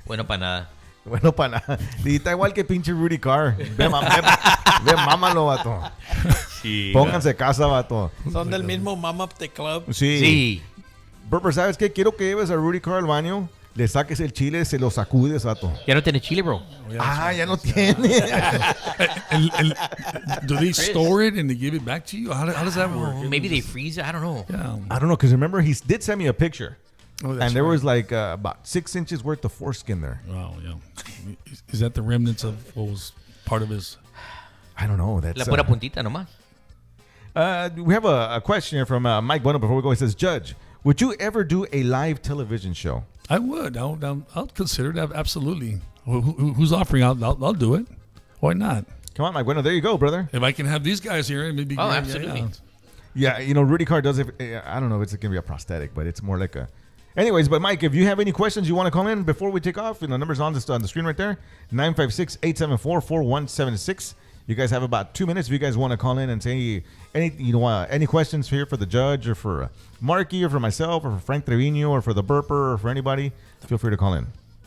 Speaker 4: Bueno, para nada.
Speaker 3: Bueno, para nada. Y está igual que pinche Rudy Carr. Ve, mámalo, vato.
Speaker 4: Sí.
Speaker 3: Pónganse casa, vato.
Speaker 7: Son del mismo Mama Up the Club.
Speaker 3: Sí.
Speaker 4: Sí.
Speaker 3: Burper, ¿sabes qué? Quiero que lleves a Rudy Carr al baño, le saques el chile, se lo sacudes, vato.
Speaker 4: Ya no tiene chile, bro.
Speaker 3: Ya no tiene.
Speaker 5: Do they store it and they give it back to you? How does that work?
Speaker 4: Maybe they freeze it. I don't know.
Speaker 5: Yeah.
Speaker 3: I don't know, because remember, he did send me a picture.
Speaker 5: Oh, that's
Speaker 3: And there
Speaker 5: right.
Speaker 3: was like about 6 inches worth of foreskin there.
Speaker 5: Wow, yeah. Is that the remnants of what was part of his?
Speaker 3: I don't know. That's
Speaker 4: La pura puntita nomás.
Speaker 3: we have a question here from Mike Bueno before we go. He says, Judge, would you ever do a live television show?
Speaker 5: I would. I'll consider that absolutely. Who's offering? I'll do it. Why not?
Speaker 3: Come on, Mike Bueno. There you go, brother.
Speaker 5: If I can have these guys here, it may be.
Speaker 4: Oh,
Speaker 5: great.
Speaker 4: absolutely.
Speaker 3: Yeah, you know, Rudy Carr does it. I don't know if it's going to be a prosthetic, but it's more like a... Anyways, but Mike, if you have any questions you want to call in before we take off, the number's on the screen right there, 956-874-4176. You guys have about 2 minutes if you guys want to call in and say any questions here for the judge or for Marky or for myself or for Frank Trevino or for the Burper or for anybody. Feel free to call in.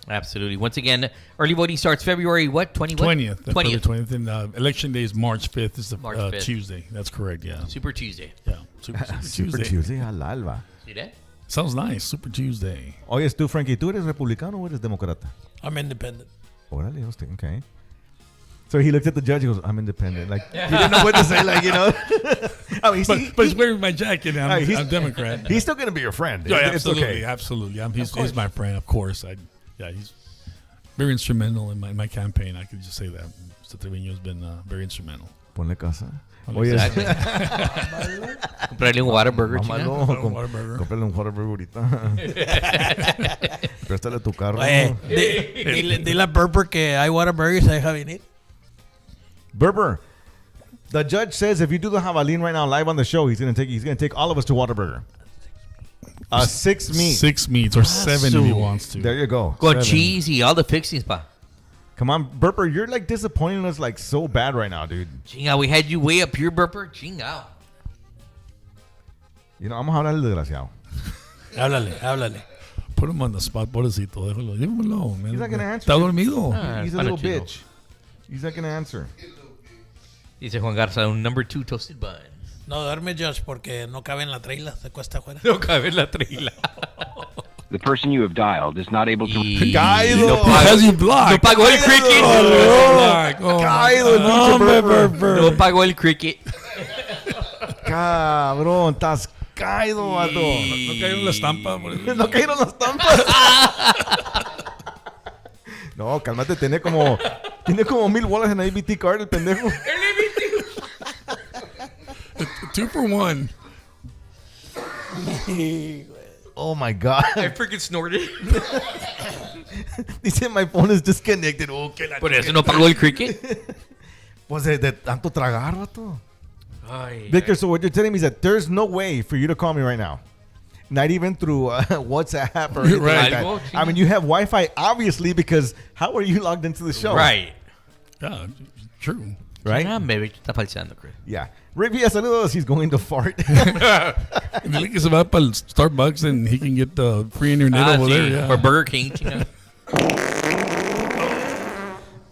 Speaker 4: Absolutely. Once again, early voting starts February what? 20th.
Speaker 5: 20th. And election day is March 5th. Is the
Speaker 4: March 5th.
Speaker 5: Tuesday. That's correct. Yeah.
Speaker 4: Super Tuesday.
Speaker 5: Yeah. Super
Speaker 3: Super
Speaker 5: Tuesday.
Speaker 3: Tuesday al alba.
Speaker 4: See that?
Speaker 5: Sounds nice. Super Tuesday.
Speaker 3: Oyes tú, Frankie, ¿tú eres republicano o eres demócrata?
Speaker 7: I'm independent.
Speaker 3: Órale, hostia, okay. So he looked at the judge. He goes, "I'm independent." Like he didn't know what to say. Like I mean,
Speaker 5: But he's wearing my jacket. And I'm Democrat.
Speaker 3: He's still gonna be your friend.
Speaker 5: Yeah,
Speaker 3: It's
Speaker 5: absolutely,
Speaker 3: okay.
Speaker 5: absolutely. He's my friend, of course. He's very instrumental in my campaign. I could just say that. Mr. Trevino has been very instrumental.
Speaker 3: Ponle casa.
Speaker 4: Exactly. Comprarle un Whataburger, chinga.
Speaker 3: Mámalo,
Speaker 5: Whataburger.
Speaker 3: cómprale un Whataburger ahorita. Préstale tu carro.
Speaker 7: Oye, dile a Burper que hay Whataburger y se deja venir.
Speaker 3: Berber, the judge says if you do the jabalin right now live on the show, he's gonna take all of us to Whataburger. 6 meat.
Speaker 5: 6 meats or 7 if he wants to.
Speaker 3: There you go.
Speaker 4: Con
Speaker 5: 7.
Speaker 4: cheese y all the fixings, pa.
Speaker 3: Come on, Berber, you're like disappointing us like so bad right now, dude.
Speaker 4: Chinga, we had you way up here, Burper. Chinga.
Speaker 3: You know, I'm gonna hablar al desgraciado.
Speaker 7: Háblale.
Speaker 5: Put him on the spot, pobrecito. Déjalo. Leave him alone, man.
Speaker 3: He's not gonna answer.
Speaker 5: Está dormido.
Speaker 3: He's a little bitch. He's not gonna answer.
Speaker 4: Dice Juan Garza, un number 2 toasted bun.
Speaker 7: No duerme, Josh, porque no cabe en la traila. Se cuesta afuera.
Speaker 4: No cabe en la trila.
Speaker 8: The person you have dialed is not able to.
Speaker 3: Caído.
Speaker 5: Has you blocked.
Speaker 4: No pagó el cricket.
Speaker 3: Caído el pinche Berber.
Speaker 4: No pagó el cricket.
Speaker 3: Cabrón, estás caído, vato.
Speaker 5: No cayó en la estampa.
Speaker 3: No cayeron las tampas. No, cálmate, tiene como 1,000 bolas en ABT card el pendejo.
Speaker 5: 2 for 1.
Speaker 3: Oh my God.
Speaker 4: I freaking snorted.
Speaker 3: Dice my phone is disconnected. Oh, que la
Speaker 4: Por eso no pagó el cricket.
Speaker 3: Pues de tanto tragar, vato.
Speaker 4: Ay,
Speaker 3: Victor, so what you're telling me is that there's no way for you to call me right now. Not even through WhatsApp or anything
Speaker 5: Right.
Speaker 3: like that. I mean, you have Wi-Fi, obviously, because how are you logged into the show?
Speaker 4: right.
Speaker 5: Yeah, true.
Speaker 3: Right?
Speaker 4: Ah, baby, está falseando, Chris.
Speaker 3: Yeah. Rick Villa, saludos. He's going to fart.
Speaker 5: Dile que se va para el Starbucks and he can get the free internet over there. Yeah.
Speaker 4: Or Burger King, chinga.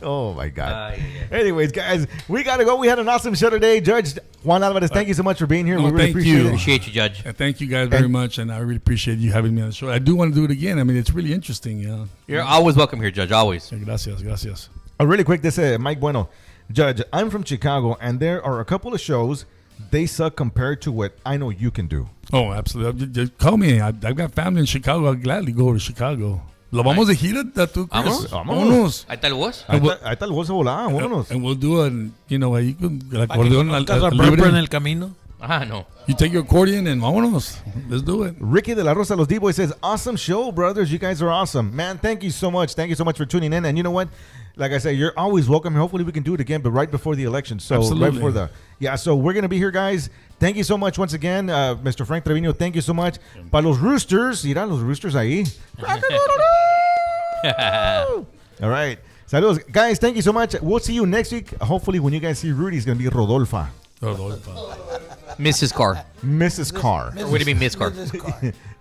Speaker 3: Oh, my God.
Speaker 4: Ay,
Speaker 3: Anyways, guys, we got to go. We had an awesome show today. Judge Juan Alvarez, thank you so much for being here.
Speaker 5: No,
Speaker 3: we really
Speaker 5: thank
Speaker 3: appreciate
Speaker 5: you.
Speaker 3: it.
Speaker 4: Appreciate you, Judge.
Speaker 5: And thank you guys very much, and I really appreciate you having me on the show. I do want to do it again. I mean, it's really interesting. Yeah.
Speaker 4: You're always welcome here, Judge. Always.
Speaker 5: Gracias.
Speaker 3: Really quick, this is Mike Bueno. Judge, I'm from Chicago, and there are a couple of shows. They suck compared to what I know you can do.
Speaker 5: Oh, absolutely. Just call me. I've got family in Chicago. I'll gladly go to Chicago. ¿Lo vamos a gira tú, Chris?
Speaker 3: Vámonos.
Speaker 4: Ahí está el voz.
Speaker 3: Ahí está el bolso volado. Vámonos.
Speaker 5: And we'll do an, you know, you can, like,
Speaker 7: Para que conozcas a Burper en el camino.
Speaker 4: Ah, no.
Speaker 5: You take your accordion and vámonos. Let's do it.
Speaker 3: Ricky de la Rosa Los D-Boys says, awesome show, brothers. You guys are awesome. Man, thank you so much. Thank you so much for tuning in. And you know what? Like I said, you're always welcome here. Hopefully we can do it again, but right before the election. So
Speaker 5: Absolutely.
Speaker 3: right before the... Yeah, so we're going to be here, guys. Thank you so much once again. Mr. Frank Trevino, thank you so much. Para los Roosters. Irán los Roosters ahí. All right. Saludos. Guys, thank you so much. We'll see you next week. Hopefully when you guys see Rudy, it's going to be Rodolfa.
Speaker 4: Mrs. Carr.
Speaker 3: Mrs. Carr.
Speaker 4: What do you mean, Miss Carr?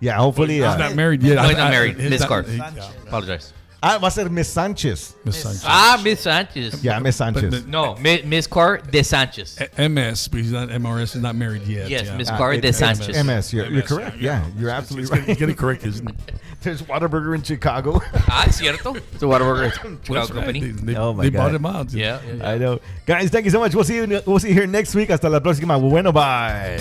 Speaker 3: Yeah, hopefully.
Speaker 5: He's not married yet.
Speaker 4: No, he's not married.
Speaker 5: He's
Speaker 4: Miss
Speaker 5: not-
Speaker 4: Carr.
Speaker 5: yeah.
Speaker 4: Apologize.
Speaker 3: Va a ser Miss Sanchez.
Speaker 5: Miss Sanchez.
Speaker 4: Miss Sanchez.
Speaker 3: Yeah, Miss Sanchez.
Speaker 4: No, Miss Carr de Sanchez.
Speaker 5: MS, but he's not MRS. He's not married yet.
Speaker 4: Yes,
Speaker 5: yeah.
Speaker 4: Miss Carr de
Speaker 3: It's
Speaker 4: Sanchez.
Speaker 3: MS. You're
Speaker 5: MS,
Speaker 3: correct. Yeah, you're absolutely
Speaker 5: He's
Speaker 3: right.
Speaker 5: getting correct, isn't he?
Speaker 3: There's Whataburger in Chicago.
Speaker 4: Es cierto. It's a Whataburger Chicago
Speaker 5: That's right.
Speaker 4: company.
Speaker 5: They
Speaker 3: Oh, my
Speaker 5: they
Speaker 3: God.
Speaker 5: bought him out.
Speaker 4: Yeah.
Speaker 3: I know. Guys, thank you so much. We'll see you here next week. Hasta la próxima. Bueno, bye.